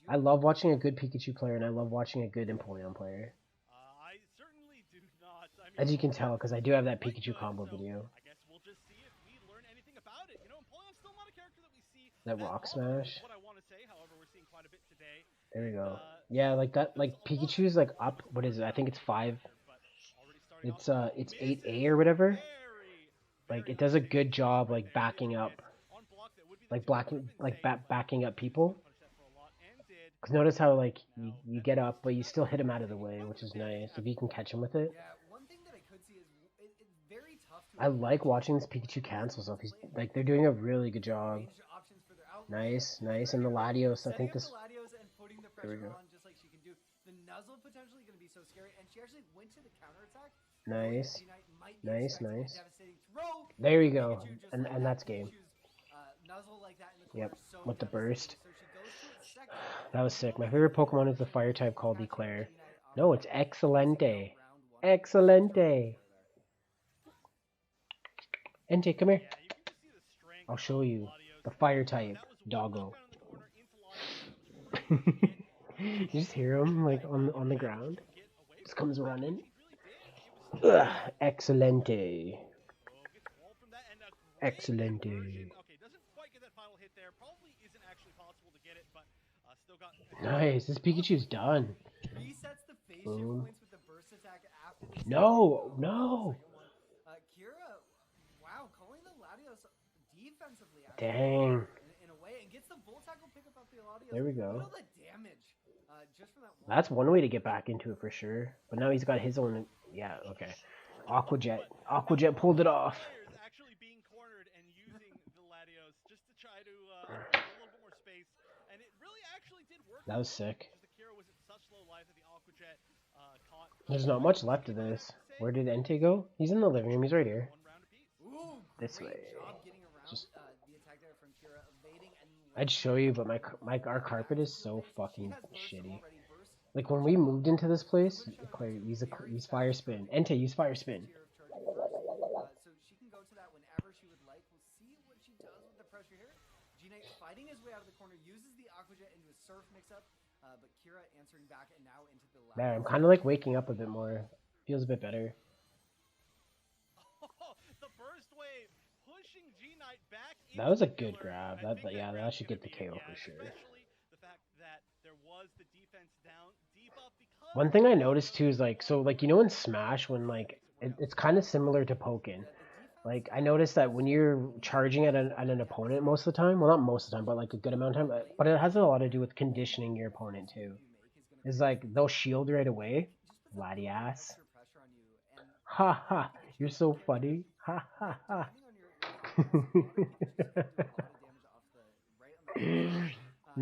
I love watching a good Pikachu player, and I love watching a good Empoleon player. I certainly do not. I mean, As you can tell, because I do have that quite Pikachu good, combo so video. I guess we'll just see if we learn anything about it. You know, Empoleon's still not a character that we see That that Rock often, Smash. is what I want to say. However, we're seeing quite a bit today. There we And, go. Yeah, like that. Like Pikachu's like up. What is it? I think it's 5. It's 8A or whatever. Like it does a good job like backing up, like backing up people. Cause notice how like you get up, but you still hit him out of the way, which is nice if you can catch him with it. Yeah, one thing that I could see is it's very tough to I like watching this Pikachu cancel stuff. He's like they're doing a really good job. range options for their output. Nice, nice, and the Latios. I think this. The Latios and putting the There we pressure go. on just like she can do. The Nuzzle potentially going to be so scary, and she actually went to the counterattack. Nice, nice, nice. Throw. There we go, Pikachu just and like and that. that's game. Pikachu's, Nuzzle like that in the corner, Yep, so with the burst. devastating. So she goes to its second. That was sick. My favorite Pokemon is the fire type called Eclair. No, it's Excelente. Excelente. Entei, come here. I'll show you the fire type, doggo. You just hear him like on the ground. Just comes running. Ugh, Excelente. Excelente. Okay, doesn't quite get that final hit there. Probably isn't actually possible to get it, but still got. Nice. This Pikachu's done. Resets the face shift Boom. points with the burst attack after the No, no. Kira, wow, calling the Latios defensively actually. Dang. In a way, and gets the Volt Tackle pick up the Latios. There we go. Look at the damage just from that one. That's one way to get back into it for sure. But now he's got his own. Yeah, okay. Aqua Jet. Aqua Jet pulled it off. Players actually being cornered and using the Latios just to try to get a little bit more space, and it really actually did work. That was sick. The Kira was at such low life that the Aqua Jet caught. There's not much left of this. Where did Entei go? He's in the living room. He's right here. One round apiece. Ooh, This great way. job getting around Just- the attack there from Kira, evading and I'd show you, but our carpet is so fucking has burst shitty. already burst. Like when we moved into this place, use fire spin. Entei, use fire spin. Tier of charge burst. So she can go to that whenever she would like. We'll see what she does with the pressure here. G-Knight fighting his way out of the corner, uses the Aqua Jet into a surf mix-up, but Kira answering back and now into the There, I'm kind of like waking up a bit more. Feels a bit better. The burst wave pushing G-Knight back. That was a good grab. That should get the KO for sure. Especially the fact that there was the defense down deep up because One thing I noticed too is like, so like, you know in Smash when like, it's kind of similar to Pokken. Like I noticed that when you're charging at an opponent most of the time, well not most of the time, but like a good amount of time, but it has a lot to do with conditioning your opponent too. It's like they'll shield right away. Laddie ass. Ha ha, you're so funny. Ha ha ha.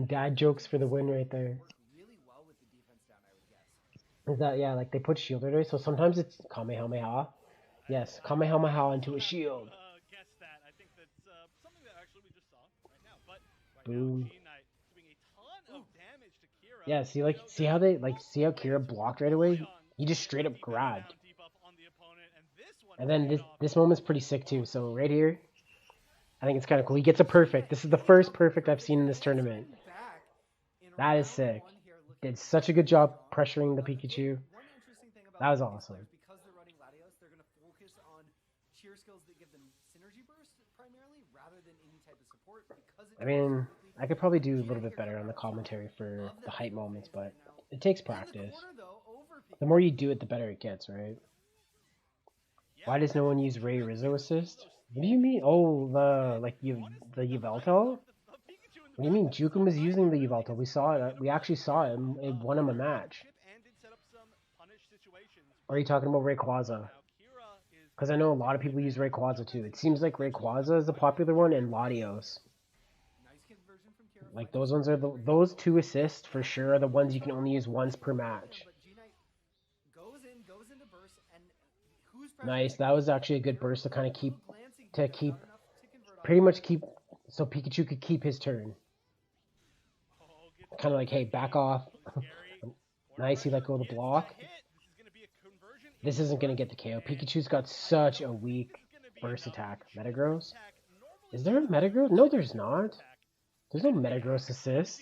Dad jokes for the win right there. really well with the defense down, I would guess. Is that, yeah, like they put shield right away, so sometimes it's Kamehameha. Yes, Kamehameha into a shield. guess that. I think that's something that actually we just saw right now. But Boom. now G-Knight doing a ton of damage to Kira. Yeah, see how Kira blocked right away? He just straight up grabbed. Deep up on the opponent, and this one And then this moment's pretty sick too. So right here, I think it's kind of cool. He gets a perfect. This is the first perfect I've seen in this tournament. Back in That is round sick. one here, looking Did such a good job pressuring the Pikachu. One interesting thing about That was these awesome. players, because they're running Latios, they're going to focus on cheer skills that give them synergy burst primarily, rather than any type of support. Because it I mean, I could probably do a little bit better on the commentary for the hype moments, but it takes practice. The more you do it, the better it gets, right? Why does no one use Ray Rizzo assist? What do you mean? Oh, the Yveltal? What do you mean? Jukum was using the Yveltal. We saw it. We actually saw it. It won him a match. Or are you talking about Rayquaza? Because I know a lot of people use Rayquaza too. It seems like Rayquaza is the popular one and Latios. Like those ones are those two assists for sure are the ones you can only use once per match. Nice. That was actually a good burst to kind of keep pretty much keep so Pikachu could keep his turn. Kind of like, hey, back off. Nice. He let go of the block. This isn't gonna get the KO. Pikachu's got such a weak burst attack. Metagross? Is there a Metagross? No, there's not. There's no Metagross assist.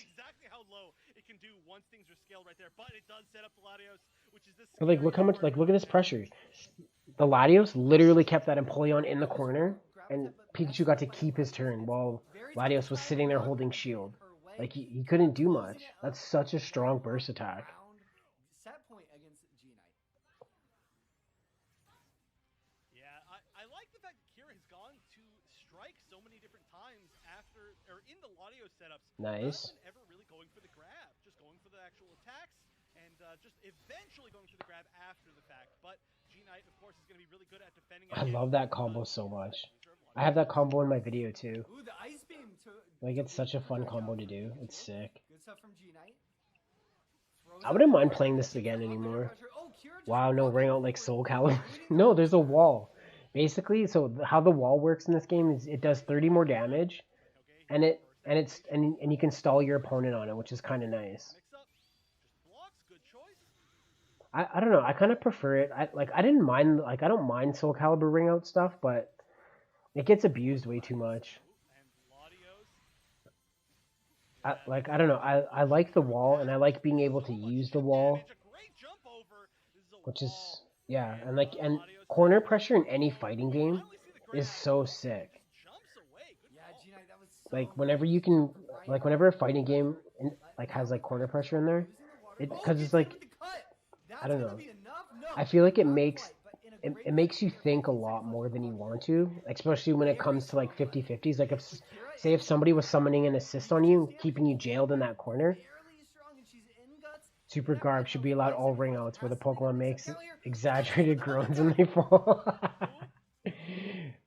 overscaled right there, but it does set up the Latios, which is the But like, look how much, like, look at this pressure. The Latios literally kept that Empoleon in the corner, and Pikachu got to keep his turn while Latios was sitting there holding shield. Like, he couldn't do much. That's such a strong burst attack. Set point against G-Knight. Yeah, I like the fact that Kira has gone to strike so many different times after, or in the Latios setups. Nice. Rather than ever really going for the grab, just going for the actual attacks, and just eventually going for the grab after the fact. But G-Knight, of course, is going to be really good at defending. I love that combo so much. I have that combo in my video too. Ooh, the ice beam Like, it's such a fun combo to do. It's sick. Good stuff from G-Knight. I wouldn't mind playing this again anymore. Wow, no ring out like Soul Calibur. No, there's a wall. Basically, so how the wall works in this game is it does 30 more damage, and you can stall your opponent on it, which is kind of nice. I don't know. I kind of prefer it. I didn't mind, like, I don't mind Soul Calibur ring out stuff, but it gets abused way too much. I don't know. I like the wall, and I like being able to use the wall, which is, yeah, and corner pressure in any fighting game is so sick. Like, whenever you can, like, whenever a fighting game has like corner pressure in there, because it's like, I don't know. I feel like it makes you think a lot more than you want to, especially when it comes to like 50-50s. Like, if somebody was summoning an assist on you, keeping you jailed in that corner, Super Garb should be allowed all ring outs where the Pokemon makes exaggerated groans when they fall.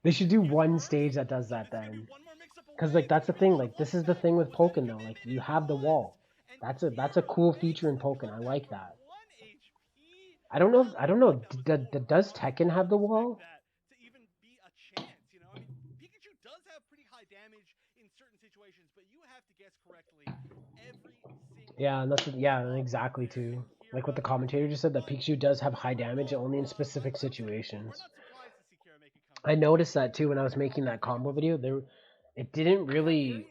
They should do one stage that does that then. Because, like, that's the thing. Like, this is the thing with Pokken, though. Like, you have the wall. That's a cool feature in Pokken. I like that. I don't know. Does Tekken have the wall? Pikachu does have pretty high damage in certain situations, but you have to guess correctly every single. Yeah, exactly too. Like what the commentator just said, that Pikachu does have high damage only in specific situations. I noticed that too when I was making that combo video. It didn't really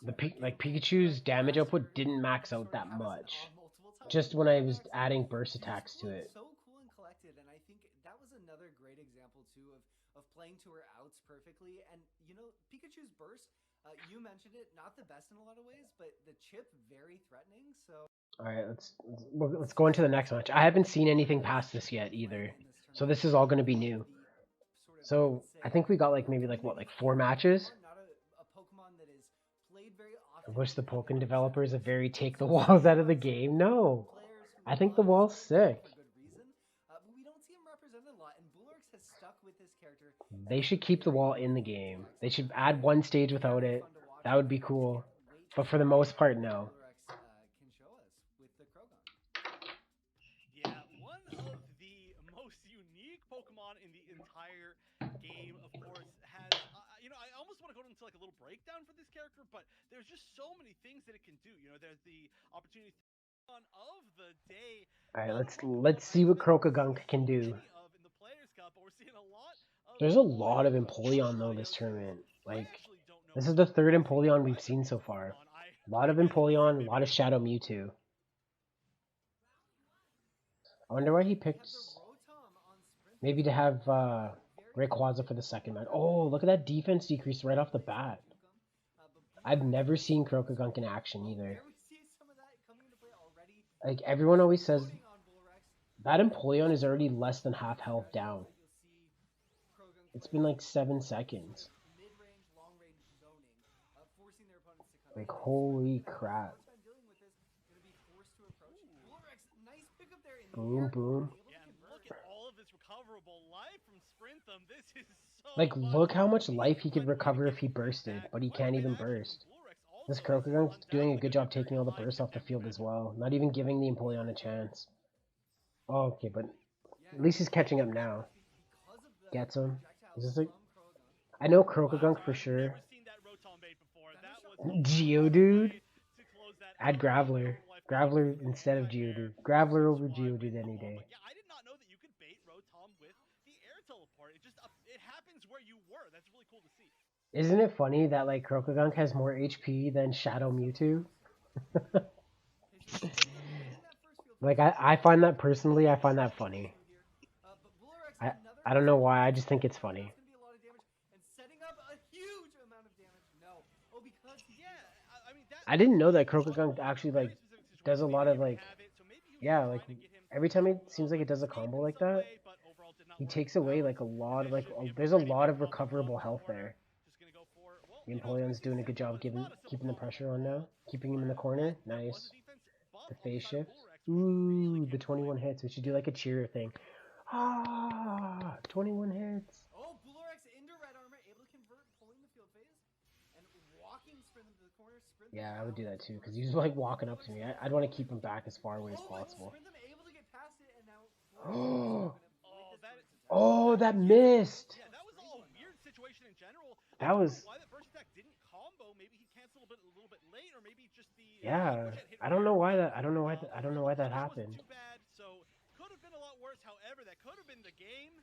Pikachu's damage output didn't max out that much. Just when I was adding burst attacks to it. So cool and collected, and I think that was another great example too of playing to her outs perfectly. And you know, Pikachu's burst, you mentioned it, not the best in a lot of ways, but the chip very threatening. So all right, let's go into the next match. I haven't seen anything past this yet either, so this is all going to be new. So I think we got maybe 4 matches. I wish the Pokken developers would very take the walls out of the game. No, I think the wall's sick. They should keep the wall in the game. They should add one stage without it. That would be cool. But for the most part, no. Yeah, one of the most unique Pokemon in the entire game, of course, has... I almost want to go into a little breakdown for this character, but there's just so many things that it can do. There's the opportunity of the day. All right, let's see what Crocagunk can do. There's a lot of Empoleon though this tournament. This is the 3rd Empoleon we've seen so far. A lot of Empoleon, a lot of Shadow Mewtwo. I wonder why he picked... Maybe to have Rayquaza for the second match. Oh, look at that defense decrease right off the bat. I've never seen Crocagunk in action either. Like, everyone always says that Empoleon is already less than half health down. It's been 7 seconds. Like, holy crap. Boom, boom. Like, look how much life he could recover if he bursted, but he can't even burst. This Crocagunk's doing a good job taking all the bursts off the field as well, not even giving the Empoleon a chance. Oh, okay, but at least he's catching up now. Gets him. Is this I know Crocagunk for sure. Geodude? Add Graveler. Graveler instead of Geodude. Graveler over Geodude any day. Yeah, I did not know that you could bait Rotom with the air teleport. It happens where you were. That's really cool to see. Isn't it funny that Crocagunk has more HP than Shadow Mewtwo? Like I find that personally, I find that funny. I I don't know why. I just think it's funny. That's gonna be a lot of damage and setting up a huge amount of damage. No. Oh, because I mean that. I didn't know that Krokogang actually like does a lot of like yeah like every time it seems like it does a combo like that, he takes away like a lot of like there's a lot of recoverable health there. The Empoleon's doing a good job keeping the pressure on now, keeping him in the corner. Nice. The phase shift. Ooh, the 21 hits. We should do like a cheer thing. Ah, 21 hits. Oh, Blurex into red armor, able to convert, pulling the field phase, and walking sprint into the corner. Sprint Yeah, I would do that too, because he's like walking up to me. I'd want to keep him back as far away as possible. Sprint them, able to get past it, and now Oh, that missed. Yeah, that was all a weird situation in general. That was. Why that burst attack didn't combo? Maybe he canceled a little bit late, or maybe just the. Yeah, I don't know why that. I don't know why that happened. Too bad. So could have been a lot worse. However, that could have been the game,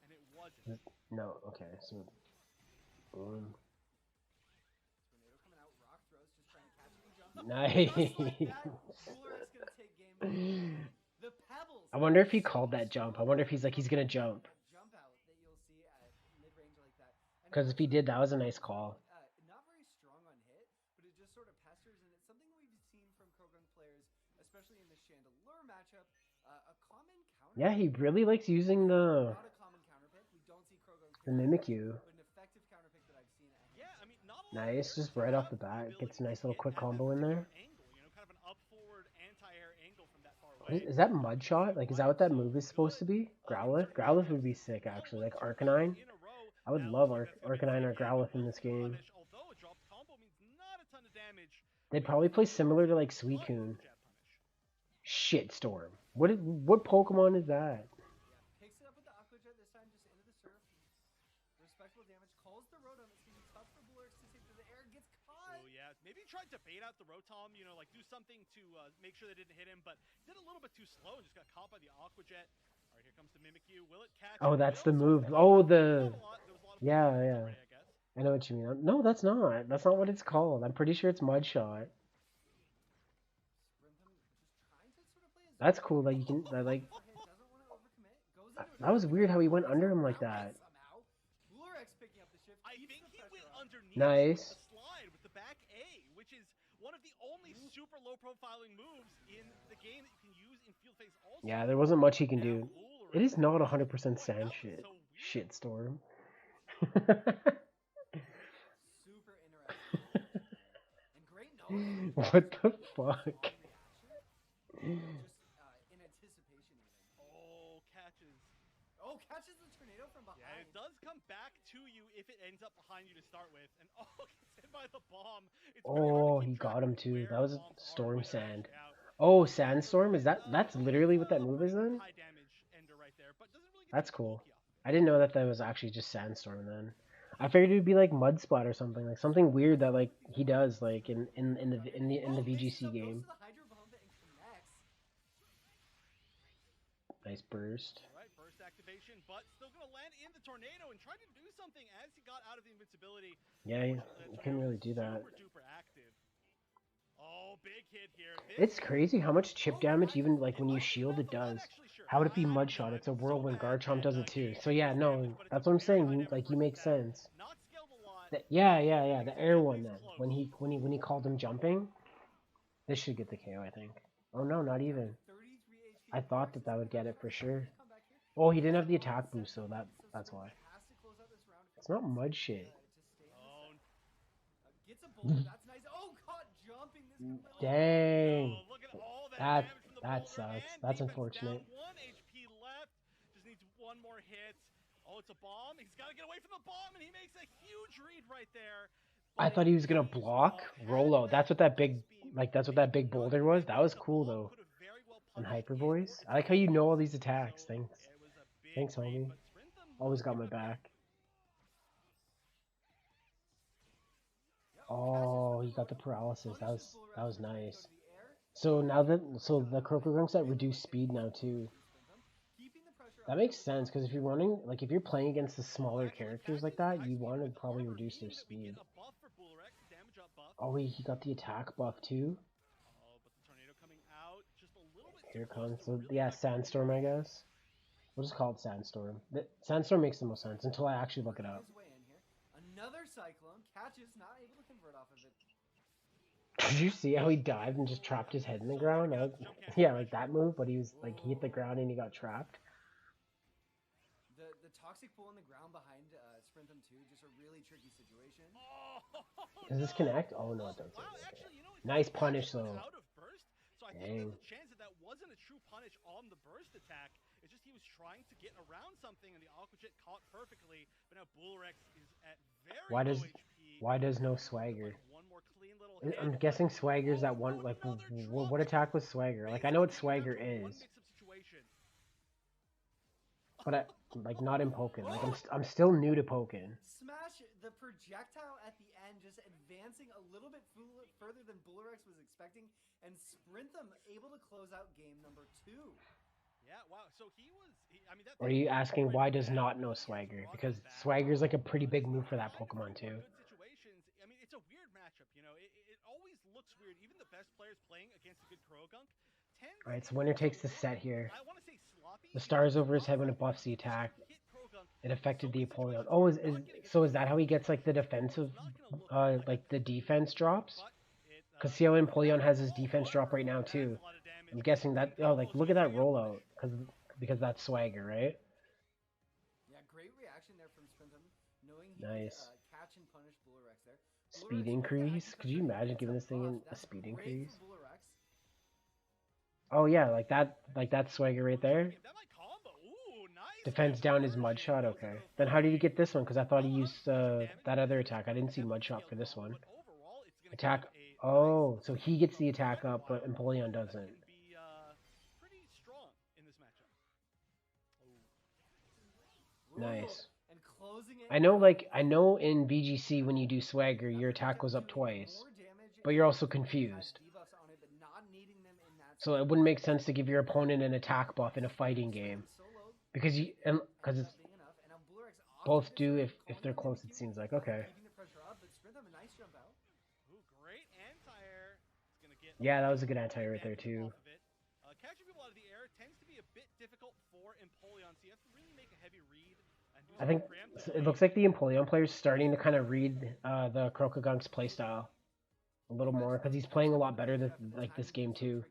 and it wasn't. No. Okay. So. Tornado coming out, rock throws, just trying to catch it and jump. Nice. Blurex gonna take game. The pebbles. I wonder if he called that jump. I wonder if he's like he's gonna jump. Jump out that you'll see at mid-range like that. Because if he did, that was a nice call. Not very strong on hit, but it just sort of pesters, and it's something we've seen from Krogan players, especially in the Chandelure matchup. A common counter. Yeah, he really likes using the. Not a common counter pick. We don't see Krogan. The Mimikyu. But an effective counter pick that I've seen. Yeah, I mean, not nice, just right off the bat, gets a nice little quick combo in there. Kind of an up forward anti-air angle from that far away. Is that Mud Shot? Like, is that what that move is supposed to be? Growlithe? Growlithe would be sick, actually. Like Arcanine. I would love Arcanine or Growlithe in this game. They'd probably play similar to like Suicune. Shitstorm. What Pokemon is that? Picks it up with the Aqua Jet this time, just into the surf. Respectable damage. Calls the Rotom. It's gonna be tough for Blurex to take to the air. Gets caught. Oh yeah, maybe he tried to bait out the Rotom. You know, like do something to make sure they didn't hit him, but did a little bit too slow and just got caught by the Aqua Jet. All right, here comes the Mimikyu. Will it catch? Oh, that's the move. Oh, the. Yeah, yeah. I know what you mean. No, that's not. That's not what it's called. I'm pretty sure it's Mud Shot. That's cool. Like you can. Like. That was weird how he went under him like that. I think he went underneath nice. The slide with the back A, which is one of the only super low profiling moves in the game that you can use in field phase also. Yeah, there wasn't much he can do. It is not 100% sand shit. Shitstorm. Super interesting. And great knowledge. What the fuck? Just in anticipation even. Oh, catches. Oh, catches the tornado from behind. Yeah, it does come back to you if it ends up behind you to start with. And oh, gets hit by the bomb. Oh, he got him too. That was Storm Sand. Oh, Sandstorm? That's literally what that move is then? That's cool. I didn't know that was actually just Sandstorm then. I figured it would be like Mud Splat or something, like something weird that like he does like in the VGC game. Nice burst. All right, burst activation, but still gonna land in the tornado and try to do something as he got out of the invincibility. Yeah, you couldn't really do that. Super duper active. Oh, big hit here. It's crazy how much chip damage even like when you shield it does. How would it be Mud Shot? It's a Whirlwind. Garchomp does it too. So yeah, no, that's what I'm saying. Like you make sense. Yeah. The air one then. When he called him jumping, this should get the KO, I think. Oh no, not even. I thought that would get it for sure. Oh, he didn't have the attack boost, so that's why. It's not mud shit. Dang. That sucks. That's unfortunate. 1 HP left. Just needs one more hit. Oh, it's a bomb. He's got to get away from the bomb, and he makes a huge read right there. I thought he was gonna block Rolo. That's what that big boulder was. That was cool though. And Hyper Voice. I like how you know all these attacks. Thanks, homie. Always got my back. Oh, he got the paralysis. That was nice. So now the Krokogunks at reduced speed now too. That makes sense because if you're playing against the smaller characters like that, you want to probably reduce their speed. Oh, he got the attack buff too. Here it comes. So yeah, Sandstorm, I guess. We'll just call it Sandstorm. Sandstorm makes the most sense until I actually look it up. Another Cyclone catches, not able to convert off of it. Did you see how he dived and just trapped his head in the ground? Yeah, like that move, but he was like he hit the ground and he got trapped. The toxic pull on the ground behind Sprintham 2, just a really tricky situation. Does this connect? Oh no, it doesn't. Okay. Nice punish though. So I think there's a chance that that wasn't a true punish on the burst attack. It's just he was trying to get around something and the Aqua Jet caught perfectly. But now Bullrex is at very low HP. Why does no Swagger? Like one more clean little hit. I'm guessing Swagger's that one. Like what attack was Swagger? Like I know what Swagger is. But I, like not in Pokken. Like I'm still new to Pokken. Smash the projectile at the end, just advancing a little bit further than Bullrex was expecting, and Sprintham able to close out game number 2. Yeah, wow. So I mean, or are you asking why does not know Swagger? Because Swagger's like a pretty big move for that Pokemon too. I mean, it's a weird matchup, you know. It always looks weird. Even the best players playing against a good Croagunk. Alright, so winner takes the set here. The stars over his head when it buffs the attack. It affected the Apollyon. Oh, is that how he gets like the defensive, like the defense drops? Because see how Apollyon has his defense drop right now too. I'm guessing that. Oh, like look at that rollout, because that's Swagger, right? Yeah, great reaction there from Sprintham, knowing he nice. Could, catch and punish Bullrex there. Speed increase? Could you imagine giving this thing a speed increase? Oh yeah, like that Swagger right there. Defense down his mud shot. Okay. Then how did he get this one? Because I thought he used that other attack. I didn't see mud shot for this one. Attack. Oh, so he gets the attack up, but Empoleon doesn't. Nice. I know in VGC when you do Swagger, your attack goes up twice, but you're also confused. So it wouldn't make sense to give your opponent an attack buff in a fighting game, because it's both do if they're close. It seems like okay. Yeah, that was a good anti-air right there too. Catching people out of the air tends to be a bit difficult for Empoleon, so you have to really make a heavy read. I think it looks like the Empoleon player is starting to kind of read the Croagunk's playstyle a little more, because he's playing a lot better than like this game too.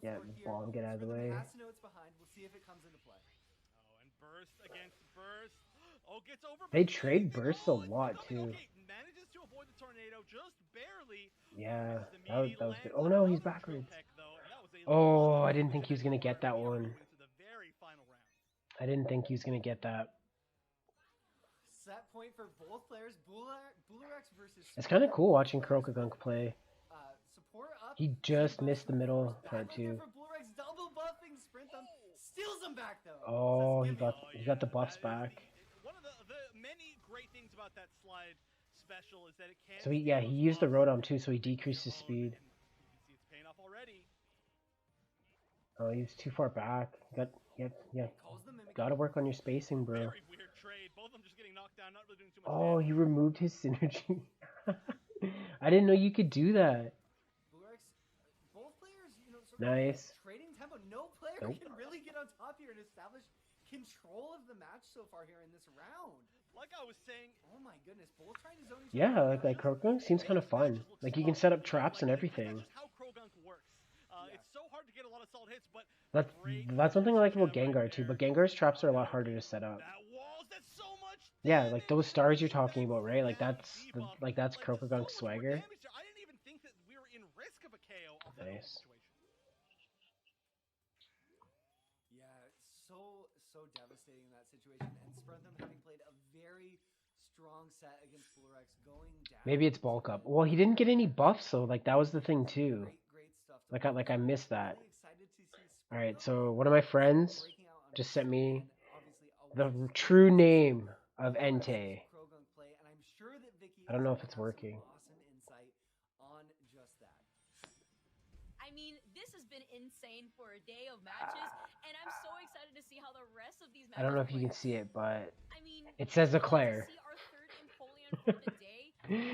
Yeah, bomb, get out of the way. They trade bursts a lot too. Yeah, that was good. Oh no, he's backwards. Oh, I didn't think he was gonna get that one. I didn't think he was gonna get that. Set point for both players. Bullrex versus. It's kind of cool watching Croagunk play. He just missed the middle part too. Oh, he got the buffs back. One of the many great things about that slide special is that it can. So he used the Rotom too, so he decreased his speed. You can see it's paying off already. Oh, he's too far back. Gotta work on your spacing, bro. Very weird trade. Both of them just getting knocked down, not really doing too much damage. Oh, he removed his synergy. I didn't know you could do that. Both players, nice. Trading tempo. No player can really get on top here and establish control of the match so far here in this round. Like I was saying, oh my goodness, both trying to zone each other. Yeah, like Croagunk seems kind of fun. Like you can set up traps and everything. That's how Croagunk works. It's so hard to get a lot of solid hits, but that's one thing I like about Gengar too. But Gengar's traps are a lot harder to set up. Yeah, like those stars you're talking about, right? Like that's Croagunk's Swagger. I didn't even think that we were in risk of a KO. Nice. So devastating in that situation, and Sprintham having played a very strong set against Bullrex going down. Maybe it's bulk up. Well, he didn't get any buffs, so like that was the thing too. Great stuff. I missed that. All right, so one of my friends just sent me the true name of Entei. I don't know if it's working. I mean, this has been insane for a day of matches, and I'm so excited to see how the rest of these matches I don't know if you can see it, but I mean, it says Eclair.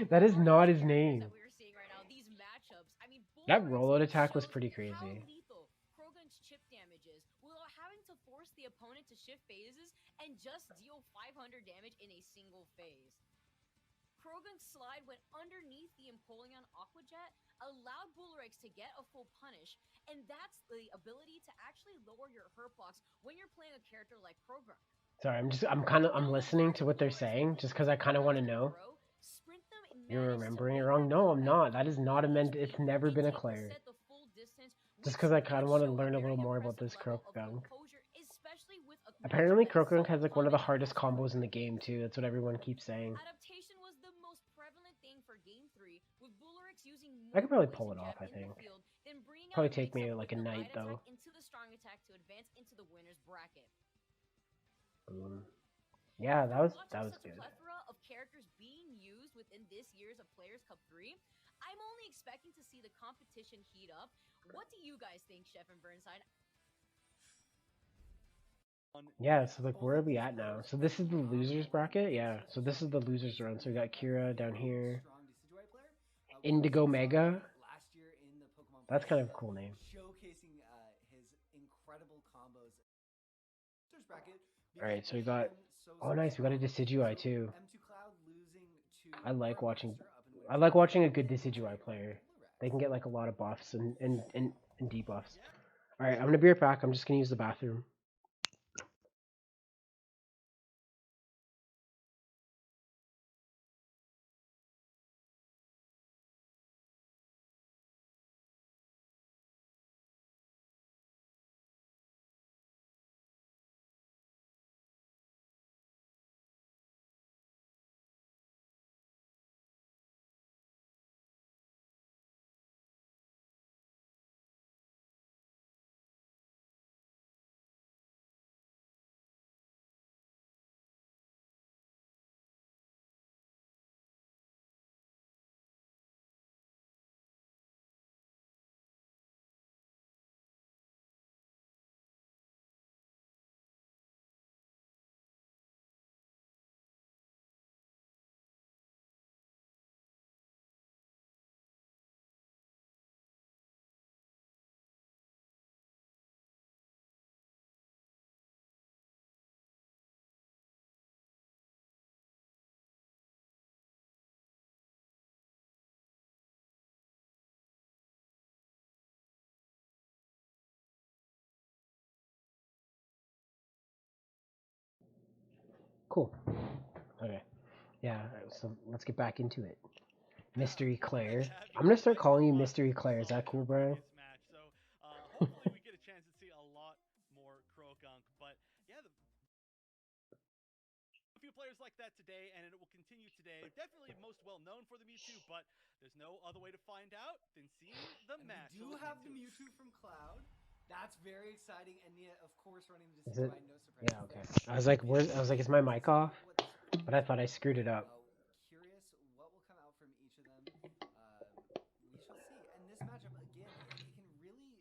That is not his name. That we're seeing right now, these matchups. I mean, That rollout attack was pretty crazy. How lethal Krogun's chip damage is without having to force the opponent to shift phases and just deal 500 damage in a single phase. Krogun's slide went underneath the Empoleon Aqua Jet, allowed Bullrix to get a full punish, and that's the ability to actually lower your hurt box when you're playing a character like Krogun. Sorry, I'm listening to what they're saying just because I kind of want to know. You're remembering it wrong? No, I'm not. That is not a it's never been a Claire. Just because I kind of want to learn a little more about this Croagunk. Apparently Croagunk has like one of the hardest combos in the game too. That's what everyone keeps saying. Adaptation was the most prevalent thing for game 3, with Bullrix using I could probably pull it off, I think. Probably take me like a night though. Into the strong attack to advance into the winner's bracket. Yeah, that was good. Plethora of characters being used within this year's of Players Cup 3. I'm only expecting to see the competition heat up. What do you guys think, Chef and Burnside? Yeah, so like where are we at now? So this is the losers bracket? Yeah, so this is the losers round. So we got Kira down here. Indigo Mega. That's kind of a cool name. Showcasing his incredible combos. Alright, so we got... Oh nice, we got a Decidueye too. I like watching a good Decidueye player. They can get like a lot of buffs and debuffs. Alright, I'm gonna be right back. I'm just gonna use the bathroom. Cool. Okay. Yeah, so let's get back into it. Mystery Claire. I'm gonna start calling you Mystery Claire. Is that cool, bro? So hopefully we get a chance to see a lot more Croagunk. But yeah, a few players like that today, and it will continue today. Definitely most well known for the Mewtwo, but there's no other way to find out than seeing the match. We do have the Mewtwo from Cloud. That's very exciting, and Nia, of course, running the Is it? no surprise. Yeah, okay. I was like, is my mic off? But I thought I screwed it up. Curious what will come out from each of them. We shall see. And this matchup, again, it can really...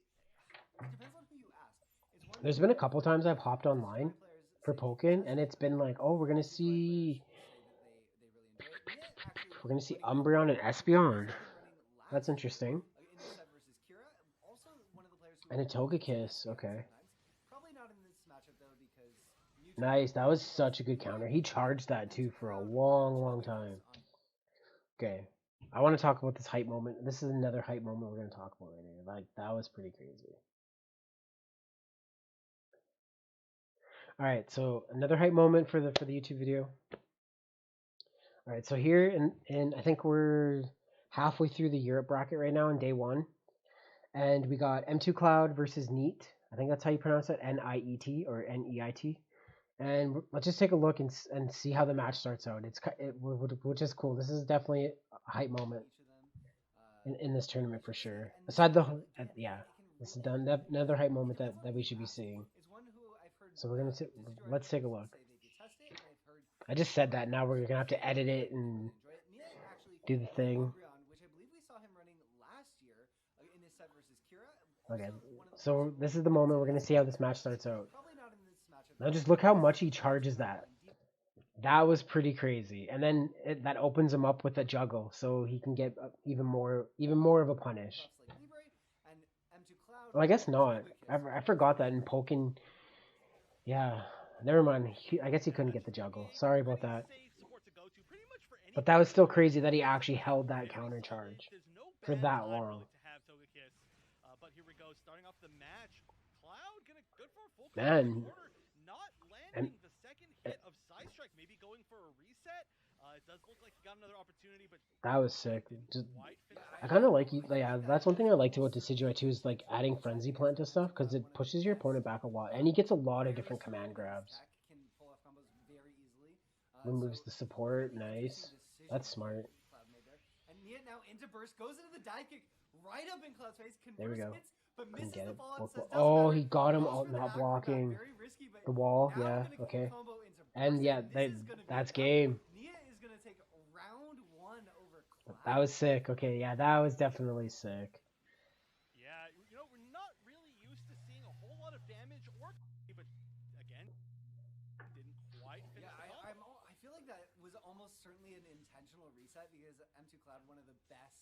It depends on who you ask. There's been a couple times I've hopped online for Pokken, and it's been like, oh, we're gonna see Umbreon and Espeon. That's interesting. And a Togekiss, okay. Nice, that was such a good counter. He charged that too for a long time. Okay, I want to talk about this hype moment. This is another hype moment we're going to talk about later. Like, that was pretty crazy. Alright, so another hype moment for the YouTube video. Alright, so here in I think we're halfway through the Europe bracket right now in day 1. And we got M2 Cloud versus Neat. I think that's how you pronounce it, N-I-E-T or N-E-I-T. And let's just take a look and see how the match starts out. Which is cool. This is definitely a hype moment in this tournament for sure. Aside this is another hype moment that we should be seeing. So we're let's take a look. I just said that. Now we're gonna have to edit it and do the thing. Okay, so this is the moment we're gonna see how this match starts out. Now just look how much he charges that. That was pretty crazy. And then that opens him up with a juggle, so he can get even more of a punish. Well, I guess not. I forgot that in Pokken. Yeah, never mind. I guess he couldn't get the juggle. Sorry about that. But that was still crazy that he actually held that counter charge for that long. But here we go, starting off the match. Cloud gonna good for a full Man. quarter, not landing the second hit of Side Strike, maybe going for a reset. It does look like he got another opportunity, but that was sick. I kind of like you. Yeah, that's one thing I liked about Decidueye too is like adding Frenzy Plant to stuff because it pushes your opponent back a lot, and he gets a lot of different command grabs. Removes the support, nice. That's smart. And Nia now into burst, goes into the dive kick right up in Cloud's face. There we go. But misses get the it. follow-up, says, Oh, he got him out, not blocking risky, the wall. Yeah, okay. And yeah, that's game. Nia is gonna take round 1 over Cloud. That was sick. Okay, yeah, that was definitely sick. Yeah, you know, we're not really used to seeing a whole lot of damage or, but again, didn't quite finish. Yeah, I feel like that was almost certainly an intentional reset because M2 Cloud, one of the best,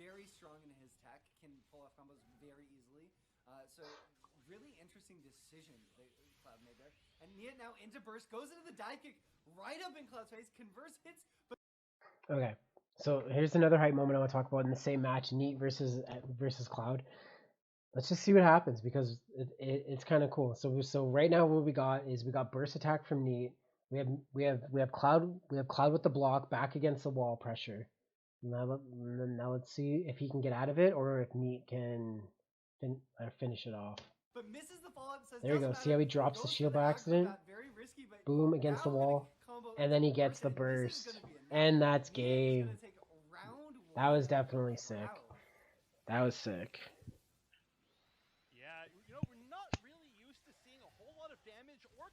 very strong in his tech, can pull off combos very easily. So really interesting decision that Cloud made there. And Nia now into burst, goes into the dive kick right up in Cloud's face, converts hits. But okay, so here's another hype moment I want to talk about in the same match: Neat versus Cloud. Let's just see what happens because it's kind of cool. So right now what we got is we got burst attack from Neat. We have Cloud with the block back against the wall pressure. Now let's see if he can get out of it or if Neat can finish it off. But misses the follow-up, says, there we go. See how he drops the shield by accident? Risky, boom against the wall, and then he gets the burst, and that's game. That was definitely sick. That was sick. Yeah, you know, we're not really used to seeing a whole lot of damage or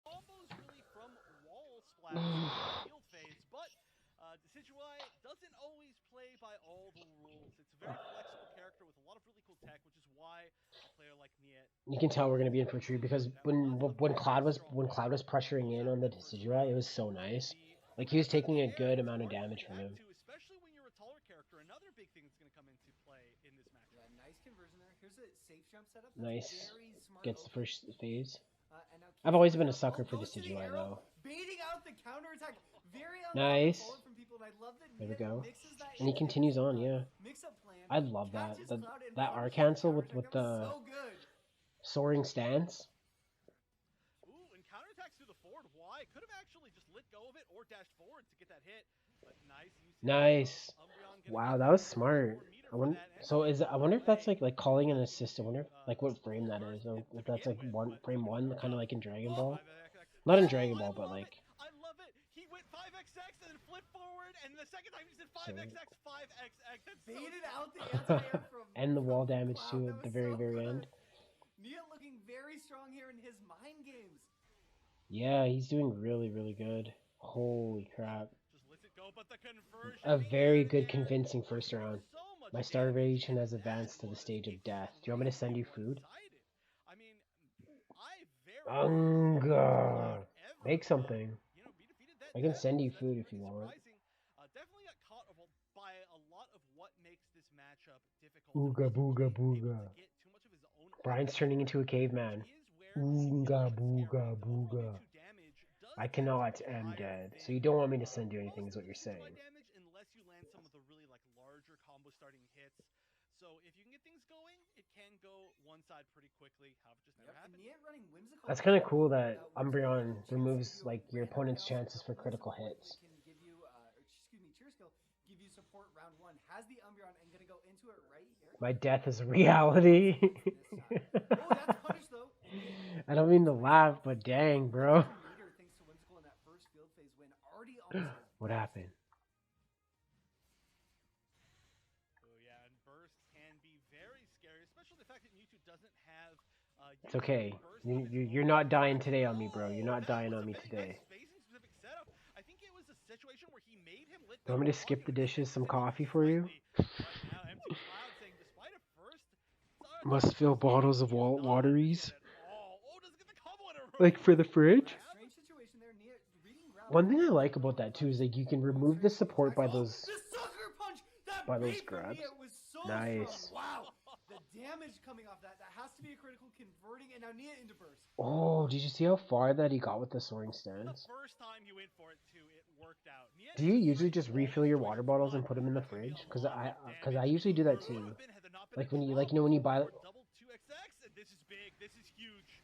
combos really from wall splash field phase, but Decidueye doesn't always play by all the rules. It's a very flexible character with a lot of really cool tech, which is why a player like Niet. You can tell we're gonna be in for a treat because when Cloud was pressuring in on the Decidueye, it was so nice. Like he was taking a good amount of damage from him. Especially when you're a taller character, another big thing that's gonna come into play in this match. Yeah, nice conversion there. Here's a safe jump setup. Nice. Gets the first phase. I've always been a sucker for Decidueye though. Baiting out the counter attack. Very nice. From people, and I love that there we go. And he continues on, yeah. I love that. That R cancel with the soaring stance. Ooh, and counterattacks through the forward Y. Could have actually just let go of it or dashed forward to get that hit. But nice. Wow, that was smart. I wonder if that's like calling an assist. I wonder like what frame that is. Or if that's like frame 1, kind of like in Dragon Ball. Not in Dragon Ball, but like. I love it. He went 5xx and then flipped forward, and the second time he said 5xx, 5xx. That's baited out the anti-air from and the wall damage too at the very end. Nia looking very strong here in his mind games. Yeah, he's doing really good. Holy crap. Just lets it go, but the conversion a very good convincing first round. My starvation has advanced to the stage of death. Do you want me to send you food? I mean, make something. I can send you food if you want. Definitely got caught by a lot of what makes this matchup difficult. Ooga booga booga. Brian's turning into a caveman. Ooga booga booga. I cannot. I'm dead. So you don't want me to send you anything, is what you're saying. Unless you land some of the really like larger combo starting hits. So if you can get things going, it can go one side pretty quickly. However, just never happened. That's kind of cool that Umbreon removes like your opponent's chances for critical hits. Give you support round 1. Has the Umbreon and gonna go into it right here. My death is a reality. That's punish though. I don't mean to laugh, but dang, bro. What happened? Oh yeah, and burst can be very scary, especially the fact that Mewtwo doesn't have. It's okay. You're not dying today on me, bro. You're not dying on me today. I think it was a situation where he made him let want me to skip the dishes, some coffee for you? Must fill bottles of wateries. Like for the fridge? One thing I like about that too is like you can remove the support by those by those bait from grabs. Nia was so Nice. strong. Wow. The damage coming off that has to be a critical converting, and now Nia into burst. Oh, did you see how far that he got with the soaring stance? The first time he went for it too, it worked out. Nia Do you usually just refill your water bottles and put them in the fridge? Cause I usually do that too. Like when you when you buy. Double 2XX, and this is big. This is huge.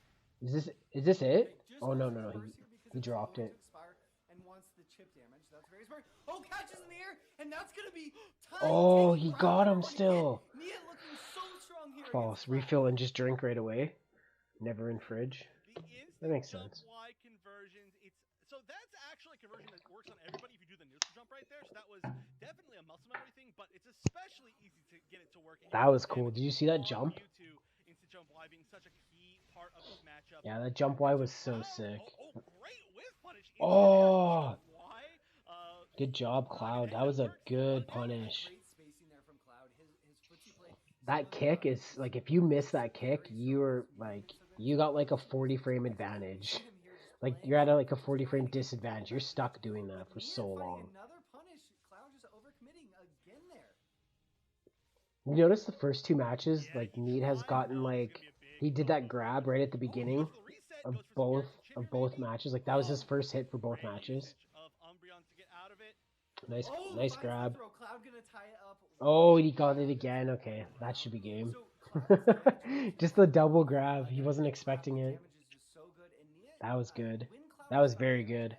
Is this it? Oh no, he dropped it. And wants the chip damage. That's very smart. Oh, catches in the air, and that's gonna be time. Oh, he got him still. Nia looking so strong here. False. Refill and just drink right away. Never in fridge. That makes sense. Y conversions. So that's actually a conversion that works on everybody if you do the neutral jump right there. So that was definitely a muscle memory thing, but it's especially easy to get it to work. That was cool. Did you see that jump? Instant jump Y being such a key part of this matchup. Yeah, that jump Y was so sick. Great whiff punish. Oh! Good job, Cloud. That was a good punish. That kick is like, if you miss that kick, you got like a 40 frame advantage. Like you're at like a 40 frame disadvantage. You're stuck doing that for so long. You notice the first two matches, like Need has gotten like, he did that grab right at the beginning of both matches. Like that was his first hit for both matches. Nice grab. Oh, he got it again. Okay, that should be game. Just the double grab. He wasn't expecting it. That was good. That was very good.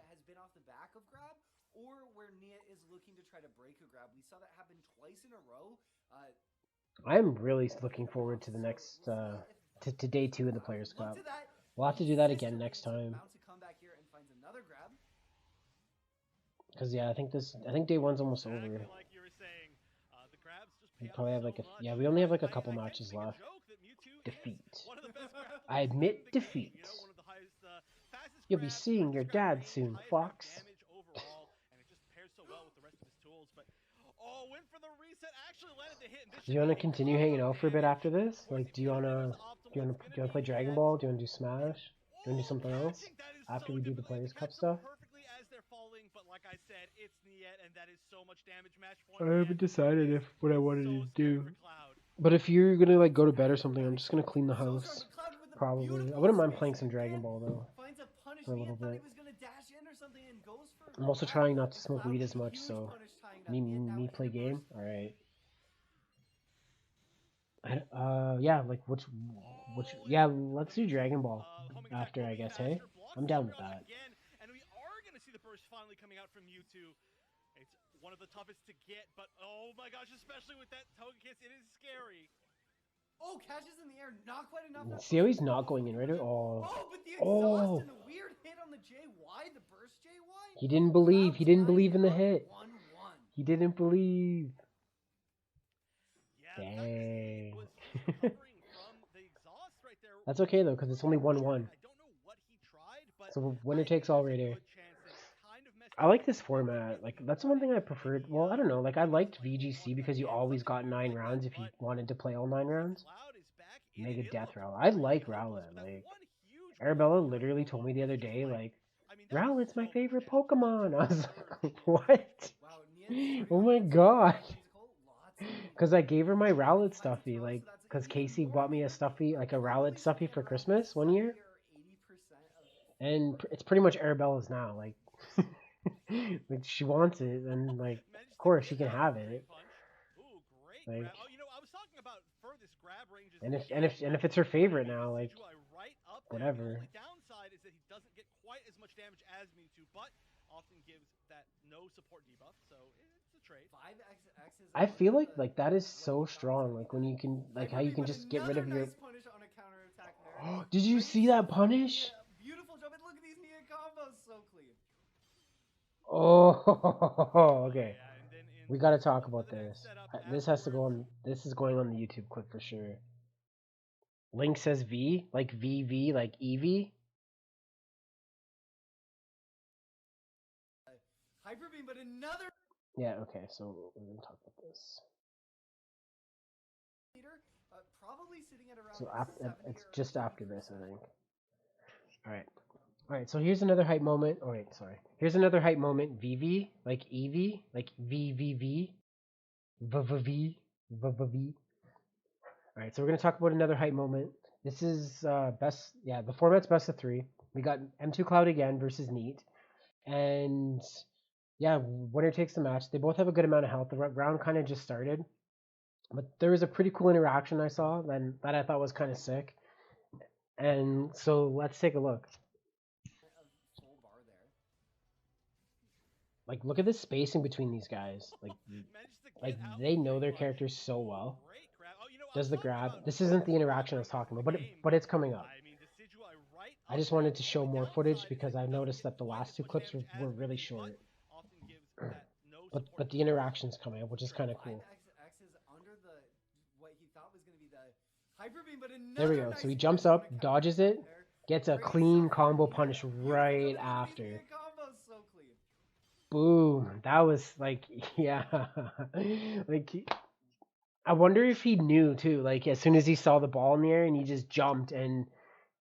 I'm really looking forward to the next to day 2 of the Players Cup. We'll have to do that again next time. Cause yeah, I think day 1's almost over. We probably have like we only have like a couple matches left. Defeat. I admit defeat. You'll be seeing your dad soon, Fox. Do you want to continue hanging out for a bit after this? Like, do you wanna play Dragon Ball? Do you wanna do Smash? Do you wanna do something else after we do the Players Cup stuff? I haven't decided what I wanted to do. But if you're gonna like go to bed or something, I'm just gonna clean the house. Probably. I wouldn't mind playing some Dragon Ball though. For a little bit. I'm also trying not to smoke weed as much, so me play game. All right. Yeah, like which yeah, let's do Dragon Ball after, I guess. Hey, I'm down with that. And we are gonna see the burst finally coming out from Mewtwo. It's one of the toughest to get, but oh my gosh, especially with that Togekiss, it is scary. Oh, catches in the air, not quite enough. See how he's not going in, right? Oh, but the exhaust and the weird hit on the JY, the burst JY. He didn't believe. He didn't believe in the hit. He didn't believe. Dang. That's okay though, because it's only 1-1. So winner takes all right here. I like this format. Like, that's the one thing I preferred. Well, I don't know. Like, I liked VGC because you always got 9 rounds if you wanted to play all 9 rounds. Mega Death Rowlet. I like Rowlet. Like, Arabella literally told me the other day, like, Rowlet's my favorite Pokemon. I was like, what? Oh my god. Because I gave her my Rowlet stuffy. Like, because Casey bought me a stuffy, like a Rowlet stuffy for Christmas one year. And it's pretty much Arabella's now. Like, like she wants it, and like, of course she can have it. Like, and if it's her favorite now, like, whatever. The downside is that he doesn't get quite as much damage as Mewtwo, but often gives that no support debuff, so it's a trade. I feel like that is so strong. Like when you can, like how you can just get rid of your. Did you see that punish? Beautiful jump, and look at these Nia combos, so clean. Oh, okay. We gotta talk about this. This has to go on. This is going on the YouTube clip for sure. Link says V, like VV, like Eevee. Hyper Beam, but another. Yeah. Okay. So we're gonna talk about this. Probably sitting at around. So it's just after this, I think. All right. All right, so here's another hype moment. Oh, wait, sorry. Here's another hype moment. VV, like Eevee, like VVV. V. Alright, so we're gonna talk about another hype moment. This is the format's best of 3. We got M2 Cloud again versus Neat. And yeah, winner takes the match. They both have a good amount of health. The round kind of just started. But there was a pretty cool interaction I saw that I thought was kind of sick. And so let's take a look. Like, look at the spacing between these guys. Like they know their characters so well. Does the grab. This isn't the interaction I was talking about, but it's coming up. I just wanted to show more footage because I noticed that the last 2 clips were really short. But the interaction's coming up, which is kind of cool. There we go. So he jumps up, dodges it, gets a clean combo punish right after. Boom. That was like, yeah. Like, I wonder if he knew too. Like, as soon as he saw the ball in the air and he just jumped and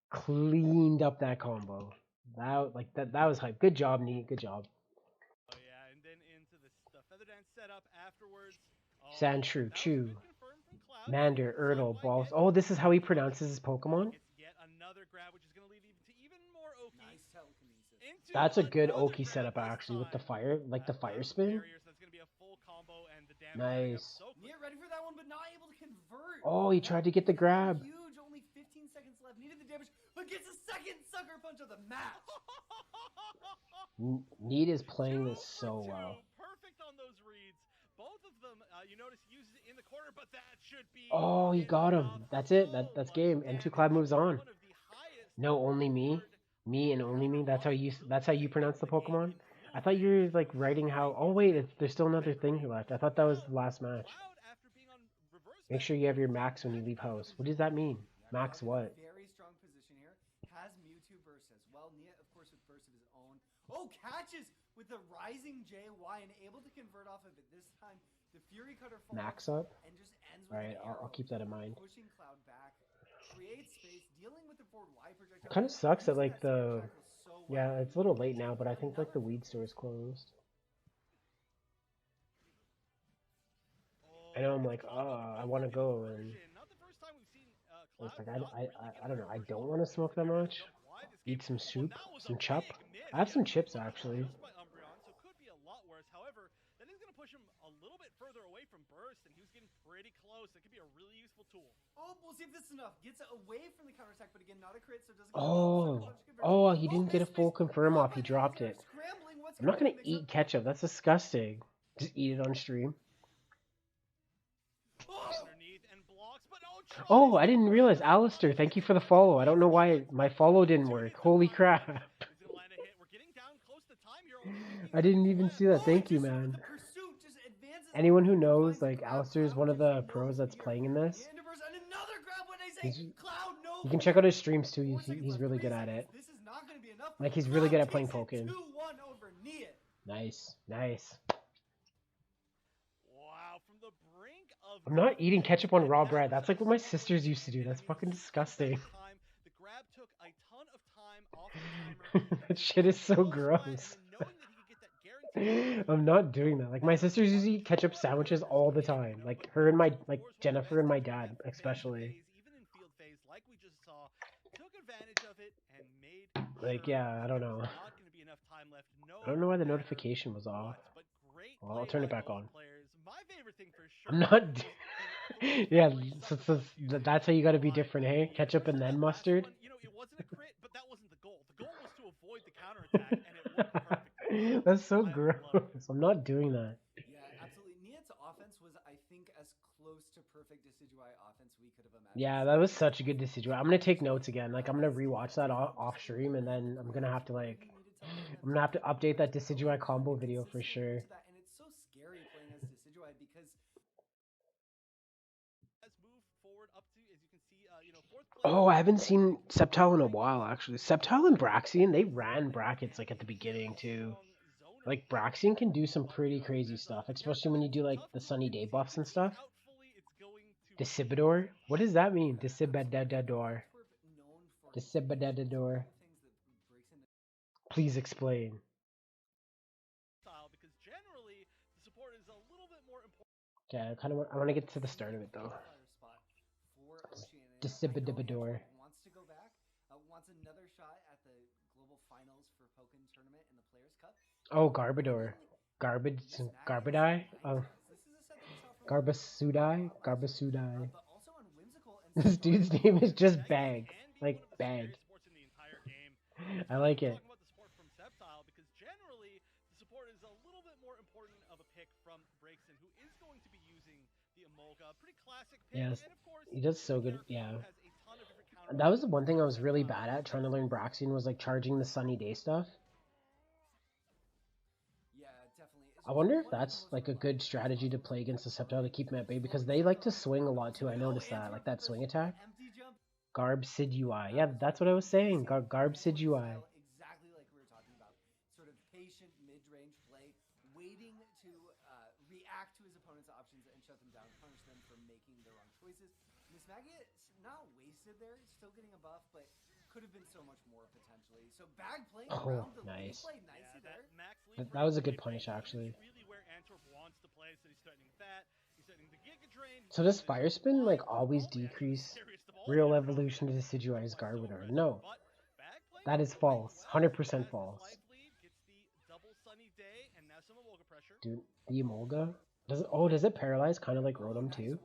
cleaned up that combo. That was hype. Good job, Neat. Good job. Oh yeah, and then into the feather dance setup afterwards. Sandshrew, Chew, Mander, Erdle, Balls. Oh, this is how he pronounces his Pokemon? Yet another grab, which is going to lead to even more Oki. Nice telekinesis. That's a good Oki setup, actually, with the fire, like the fire spin. That's going to be a full combo and the damage. Nice. Nia ready for that one, but not able to convert. Oh, he tried to get the grab. Huge, only 15 seconds left. Needed the damage, but gets a second sucker punch of the match. Neat is playing this so well. Perfect on those reads. Both of them, you notice, uses it in the corner, but that should be. Oh, he got him. That's it. That's game. M2 Cloud moves on. No, only me. Me and only me. That's how you pronounce the Pokemon. I thought you were like writing how. Oh wait, there's still another thing left. I thought that was the last match. Make sure you have your max when you leave house. What does that mean? Max what? Very strong position here. Has Mewtwo burst as well. Nia, of course, with burst of his own. Oh, catches with the rising JY and able to convert off of it this time. The Fury Cutter falls Max up. And just ends with Alright, I'll keep that in mind. Pushing Cloud back, creates space, dealing with the forward Y projectile. It kind of sucks that like yeah, it's a little late now, but I think like the weed store is closed. I know I'm like, oh, I want to go, and it's like I don't know. I don't want to smoke that much. Eat some soup, some chop. I have some chips actually. Push him a little bit further away from burst, and he was getting pretty close. That could be a really useful tool. Oh, we'll see if this is enough. Gets away from the counter attack, but again, not a crit, so it doesn't. Oh, he didn't get a full confirm off. He dropped it. I'm not gonna eat ketchup. That's disgusting. Just eat it on stream. Oh, I didn't realize. Alistair, thank you for the follow. I don't know why my follow didn't work. Holy crap. I didn't even see that. Thank you, man. Anyone who knows, like, Alistair is one of the pros that's playing in this. You can check out his streams too. He's really good at it. Like, he's really good at playing Pokken. Nice, nice. I'm not eating ketchup on raw bread. That's like what my sisters used to do. That's fucking disgusting. That shit is so gross. I'm not doing that. Like, my sisters used to eat ketchup sandwiches all the time. Like, her and like Jennifer and my dad especially. Like, yeah, I don't know. I don't know why the notification was off. Well, I'll turn it back on. I'm not. Yeah, so that's how you gotta be different, hey? Ketchup and then mustard? You know, it wasn't a crit, but that wasn't the goal. The goal was to avoid the counterattack, and it worked perfectly. That's so gross. I'm not doing that. Yeah, absolutely. Nia's offense was, I think, as close to perfect Decidueye offense we could have imagined. Yeah, that was such a good Decidueye. I'm gonna take notes again. Like, I'm gonna rewatch that off stream, and then I'm gonna have to like, I'm gonna have to update that Decidueye combo video for sure. And it's so scary playing as Decidueye because. Oh, I haven't seen Sceptile in a while, actually. Sceptile and Braxian, they ran brackets, like, at the beginning, too. Like, Braxian can do some pretty crazy stuff, especially when you do, like, the Sunny Day buffs and stuff. Decibador? What does that mean? Decibadador. Decibadador. Please explain. Yeah, I want to get to the start of it though. Decibidibidor. Wants to go back. Wants another shot at the global finals for Pokken tournament in the Players Cup. Oh, Garbodor. Garbodai? Oh. Garbasudai? Garbasudai. But also on Whimsical and This dude's name is just Bag. Like, Bag. I like it. Talking about the support from Sceptile, because generally the support is a little bit more important of a pick from Breakson, who is going to be using the Emolga. Pretty classic pick. Yes, And of course, he does so good. Yeah. has a ton of different counter That was the one thing I was really bad at trying to learn Braxian was like charging the Sunny Day stuff. Yeah, definitely. I wonder if that's like a good strategy to play against the Sceptile to keep them at bay because they like to swing a lot too. I noticed that, like that swing attack. Empty jump. Garb Sidui. Yeah, that's what I was saying. Garb Sidui. Exactly like we were talking about. Sort of patient mid-range play, waiting to react to his opponent's options and shut them down, punish them for making the wrong choices. Miss Maggie not wasted there, still getting a buff, but could have been so much more potentially. So Bag playing around the lead, played nicely there. That was a good punish actually. Really where Antwerp wants to play, so he's threatening that. He's threatening the Giga Drain. So does Fire Spin like always decrease real evolution to Decidueye's Garbodor? No. That is false. 100% false. Dude, the Emolga? Does it paralyze kind of like Rotom too?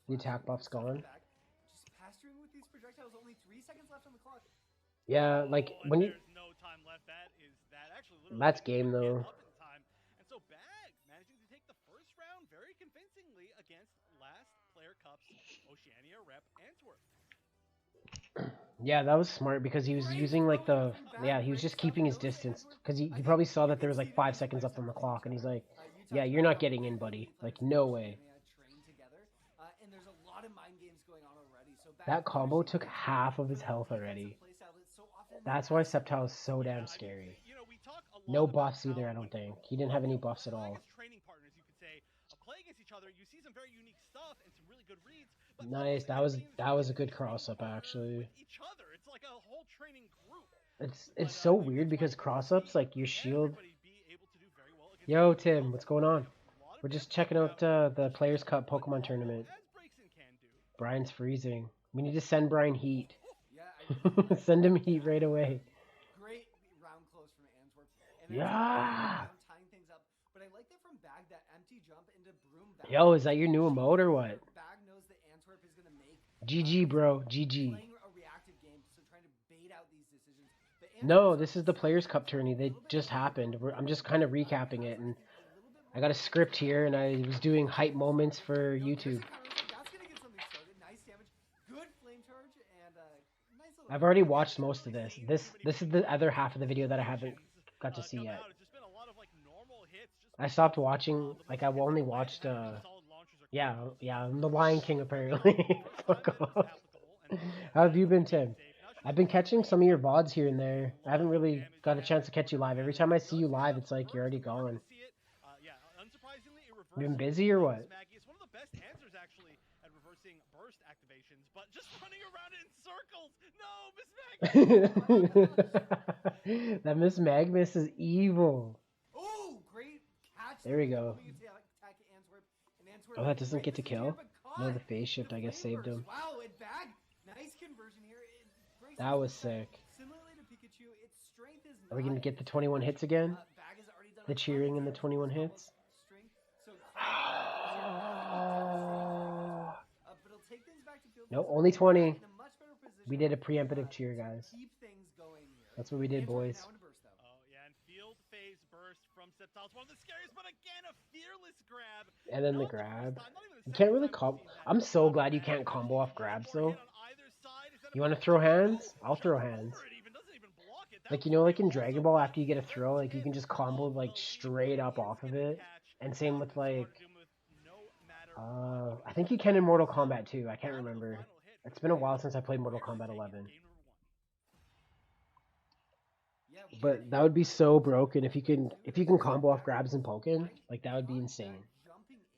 The attack buff's gone. Just pasturing with these projectiles, only 3 seconds left on the clock. Yeah, like when you. There's no time left. That's game though. And so Bag managing to take the first round very convincingly against last Player Cup's Oceania rep Antwerp. Yeah, that was smart because he was using like the. Yeah, he was just keeping his distance because he probably saw that there was like 5 seconds left on the clock and he's like, yeah, you're not getting in, buddy. Like, no way. And there's a lot of mind games going on already. So That combo took half of his health already. That's why Sceptile is so damn scary. No buffs either, I don't think. He didn't have any buffs at all. Training partners, you could say, play against each other. You see some very unique stuff and some really good reads. But Nice. That was a good cross up actually. each other, it's like a whole training group. It's so weird because cross ups like your shield. Yo Tim, what's going on? We're just checking out the Players Cup Pokemon tournament. Brian's freezing. We need to send Brian heat. Send him heat right away. Great round close from Antwerp. Yeah. Tying things up. But I like that from Bag, that empty jump into Broom Bag. Yo, is that your new emote or what? Bag knows that Antwerp is going to make GG, bro. GG. playing a reactive game, so trying to bait out these decisions. No, this is the Players Cup tourney. They just happened. I'm just kind of recapping it, and I got a script here, and I was doing hype moments for YouTube. That's going to get something started. Nice damage. Good flame charge, and nice little... I've already watched most of this. This is the other half of the video that I haven't got to see yet. I stopped watching, like I've only watched, yeah, I'm the Lion King apparently. Fuck off. How have you been, Tim? I've been catching some of your VODs here and there. I haven't really got a chance to catch you live. Every time I see you live, it's like you're already gone. You been busy or what? It's one of the best answers actually at reversing burst activations, but just running around in circles. No, Miss Magnus. That Miss Magnus is evil. Oh, great catch. There we go. Oh, that doesn't get to kill? No, the phase shift I guess saved him. Wow, it Bag. Nice conversion here. That was sick. Similarly to Pikachu, its strength is Are we gonna get the 21 hits again? The cheering and the 21 hits? No, only 20. We did a preemptive cheer, guys. That's what we did, boys. Oh, yeah, and field phase burst from Sceptile. One of the scariest, but again, a fearless grab. And then the grab. You can't really combo. I'm so glad you can't combo off grabs, though. You want to throw hands? I'll throw hands. Like, you know, like in Dragon Ball, after you get a throw, like, you can just combo, like, straight up off of it. And same with, like, I think you can in Mortal Kombat, too. I can't remember. It's been a while since I played Mortal Kombat 11. But that would be so broken if you can combo off grabs in Pokken. Like, that would be insane.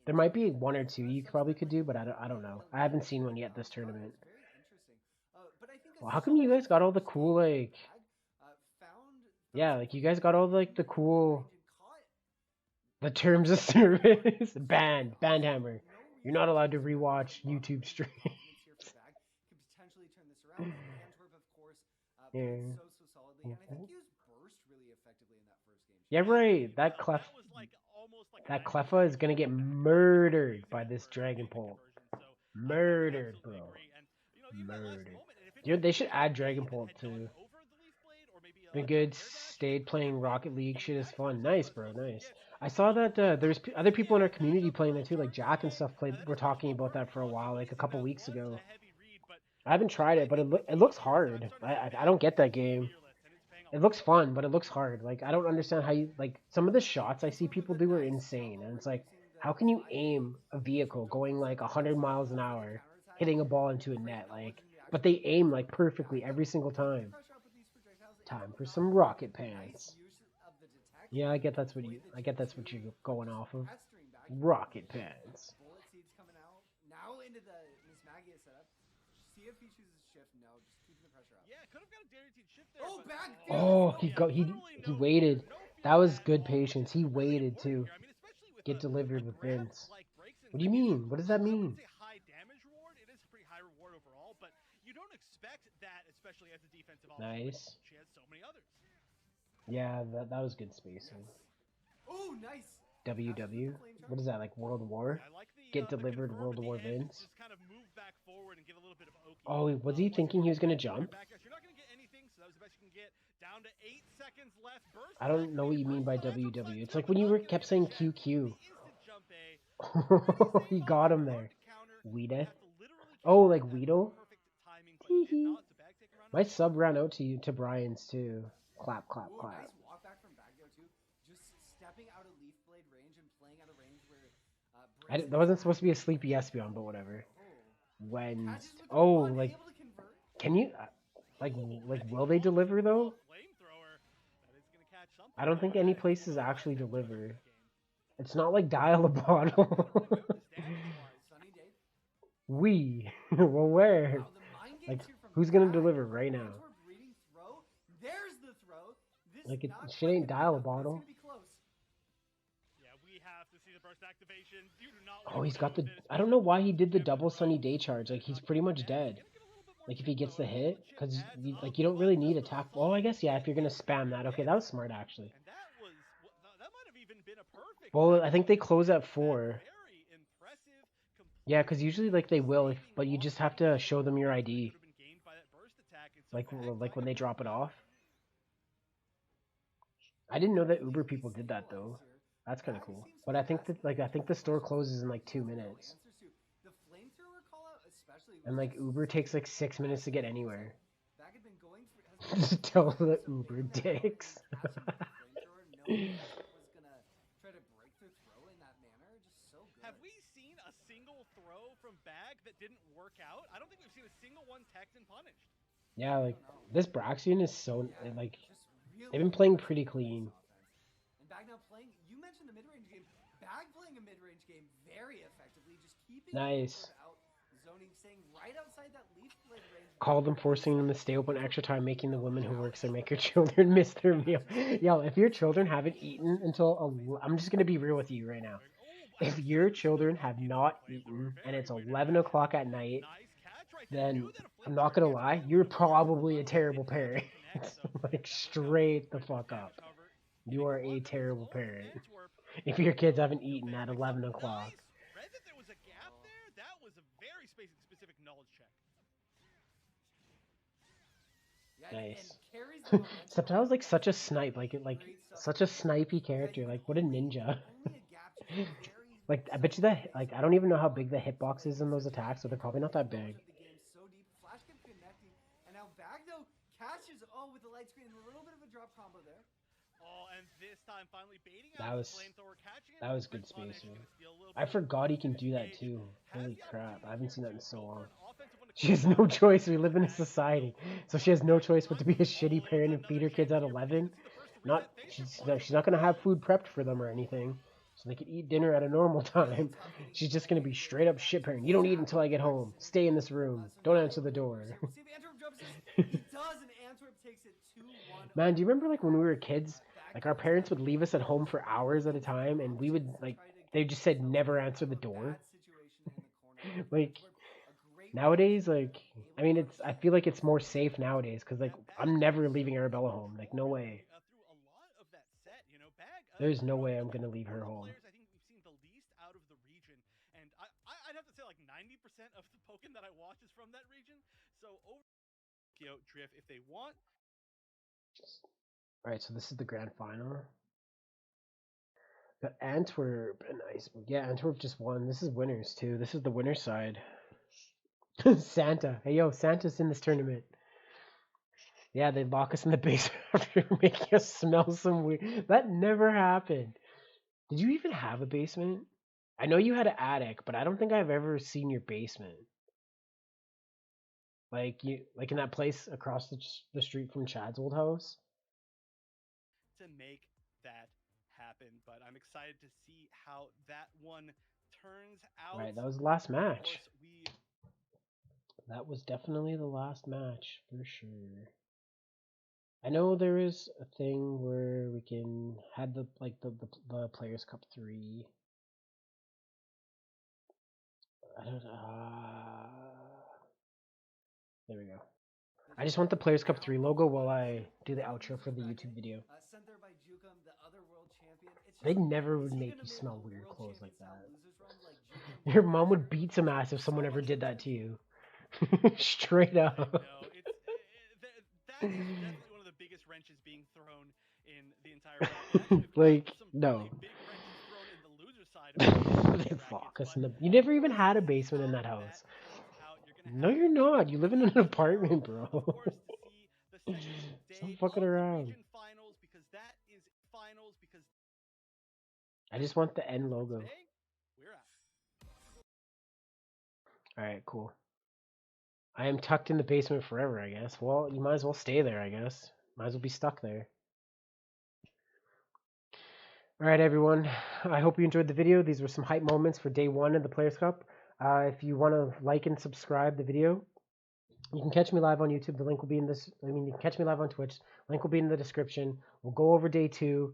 There might be one or two you probably could do, but I don't know. I haven't seen one yet this tournament. Well, how come you guys got all the cool, like... Yeah, like, you guys got all, like, the cool... The terms of service banned. Banned hammer. You're not allowed to rewatch YouTube streams. Could potentially turn this around. Antwerp, of course, Yeah. played so solidly, and I think he used burst really effectively in that first game. Yeah, right. That was like almost like that 90% Cleffa is gonna get murdered by this Dragon Pole. conversion. So Murdered, absolutely bro. agree. And you know, even that last Murdered. moment, and if it Dude, they was should the add Leaf Dragon Blade Pole that had too. gone over the Leaf Blade, or maybe Been a good. mirror match, Stayed playing Rocket League. Shit is fun. Nice, bro. close to Nice. get. I saw that there's other people in our community playing that too, like Jack and stuff. Were talking about that for a while, like a couple weeks ago. I haven't tried it, but it looks hard. I don't get that game. It looks fun, but it looks hard. Like I don't understand how you like some of the shots I see people do are insane, and it's like, how can you aim a vehicle going like 100 miles an hour, hitting a ball into a net, like, but they aim like perfectly every single time. Time for some rocket pants. Yeah, I get that's what you're going off of. Rocket pants. Bullet seeds coming out. Now into the Miss Maggie setup. See if he chooses shift. No, just keeping the pressure up. Yeah, could have got a guaranteed shift there. Oh, back. He waited. That was good patience. He waited too. Get delivered with Vince. What do you mean? What does that mean? High damage reward. It is a pretty high reward overall, but you don't expect that, especially as a defensive offense. Nice. She has so many others. Yeah, that was good spacing. Oh, nice. WW? What is that, like World War? I like the, Get delivered World War Vince? Just kind of move back forward and give a little bit of Oki. Oh, was he thinking he was going to jump? You're not going to get anything, so that was the best you can get. Down to 8 seconds left. Burst. I don't know what you mean by WW. It's like when you kept saying QQ. He got him there. Weeda? Oh, like Weedle? My sub ran out to Brian's too. Clap, clap, clap. Nice walk back from back there too. Just stepping out of Leaf Blade range and playing out of range where. That wasn't supposed to be a sleepy Espeon, but whatever. Like, can you, like, will they deliver though? I don't think any places actually deliver. It's not like dial a bottle. Well, where? Like, who's gonna deliver right now? Like, shit ain't dial a bottle. Oh, he's got the... I don't know why he did the double Sunny Day charge. Like, he's pretty much dead. Like, if he gets the hit. Because, you don't really need attack... Oh, I guess, yeah, if you're going to spam that. Okay, that was smart, actually. Well, I think they close at 4. Yeah, because usually, like, they will, but you just have to show them your ID. Like when they drop it off. I didn't know that Uber people did that, though. That's kind of cool. But I think the store closes in like 2 minutes. And like Uber takes like 6 minutes to get anywhere. Just tell the Uber dicks. Have we seen a single throw from Bag that didn't work out? I don't think we've seen a single one teched and punished. Yeah, like this Braxian is so like they've been playing pretty clean. Bag now playing, you mentioned the mid-range game. Bag playing a mid-range game very effectively, just keeping nice. Out, zoning, staying right outside that Leaf Blade range. Called them, forcing them to stay open extra time, making the women who works there make your children miss their meal. Yo, if your children haven't eaten until I'm just gonna be real with you right now. If your children have not eaten and it's 11 o'clock at night, then I'm not gonna lie, you're probably a terrible parent. Like straight the fuck up. You are a terrible parent. If your kids haven't eaten at 11 o'clock. Read that there was a gap there? That was a very specific knowledge check. Nice. Septile's like such a snipe, like such a snipey character. Like what a ninja. Like I bet you that like I don't even know how big the hitbox is in those attacks, so they're probably not that big. And now Bag though catches with the light screen and a little bit of a drop combo there. And this time finally baiting that out was flamethrower, catching it. That was good spacing. I forgot he can do that too. Holy crap, I haven't seen that in so long. She has no choice. We live in a society, so she has no choice but to be a shitty parent and feed her kids at 11. She's not gonna have food prepped for them or anything, so they can eat dinner at a normal time. She's just gonna be straight up shit parent. You don't eat until I get home. Stay in this room. Don't answer the door. See if Antwerp jumps in. He does, and Antwerp takes it 2-1. Man, do you remember like when we were kids Like our parents would leave us at home for hours at a time, and we would like they just said never answer the door. Like nowadays, like I mean, I feel like it's more safe nowadays because like I'm never leaving Arabella home. Like no way. There's no way I'm gonna leave her home. I think we've seen the least out of the region, and I'd have to say like 90% of the Pokken that I watch is from that region. So over Drift, if they want. All right, so this is the grand final. Got Antwerp and Iceberg. Yeah, Antwerp just won. This is winners too. This is the winner's side. Santa. Hey yo, Santa's in this tournament. Yeah, they lock us in the basement after making us smell some weird. That never happened. Did you even have a basement? I know you had an attic, but I don't think I've ever seen your basement. Like like in that place across the street from Chad's old house. To make that happen, but I'm excited to see how that one turns out. Right, that was the last match. That was definitely the last match for sure. I know there is a thing where we can have the Players Cup 3. I don't there we go. I just want the Players Cup 3 logo while I do the outro for the YouTube video. They never would make you smell weird clothes like that. Your mom would beat some ass if someone ever did that to you. Straight up. That is definitely one of the biggest wrenches being thrown in the entire like, no. You never even had a basement in that house. No, you're not. You live in an apartment, bro. Stop fucking around. I just want the N logo. Alright, cool. I am tucked in the basement forever, I guess. Well, you might as well stay there, I guess. Might as well be stuck there. Alright, everyone. I hope you enjoyed the video. These were some hype moments for day 1 of the Players Cup. If you want to like and subscribe the video, you can catch me live on YouTube. The link will be in this. I mean, you can catch me live on Twitch. Link will be in the description. We'll go over day 2.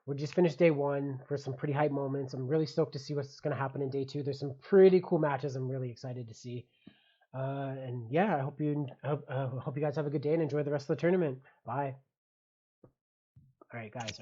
We just finished day 1 for some pretty hype moments. I'm really stoked to see what's going to happen in day 2. There's some pretty cool matches I'm really excited to see. And yeah, I hope you guys have a good day and enjoy the rest of the tournament. Bye. All right, guys.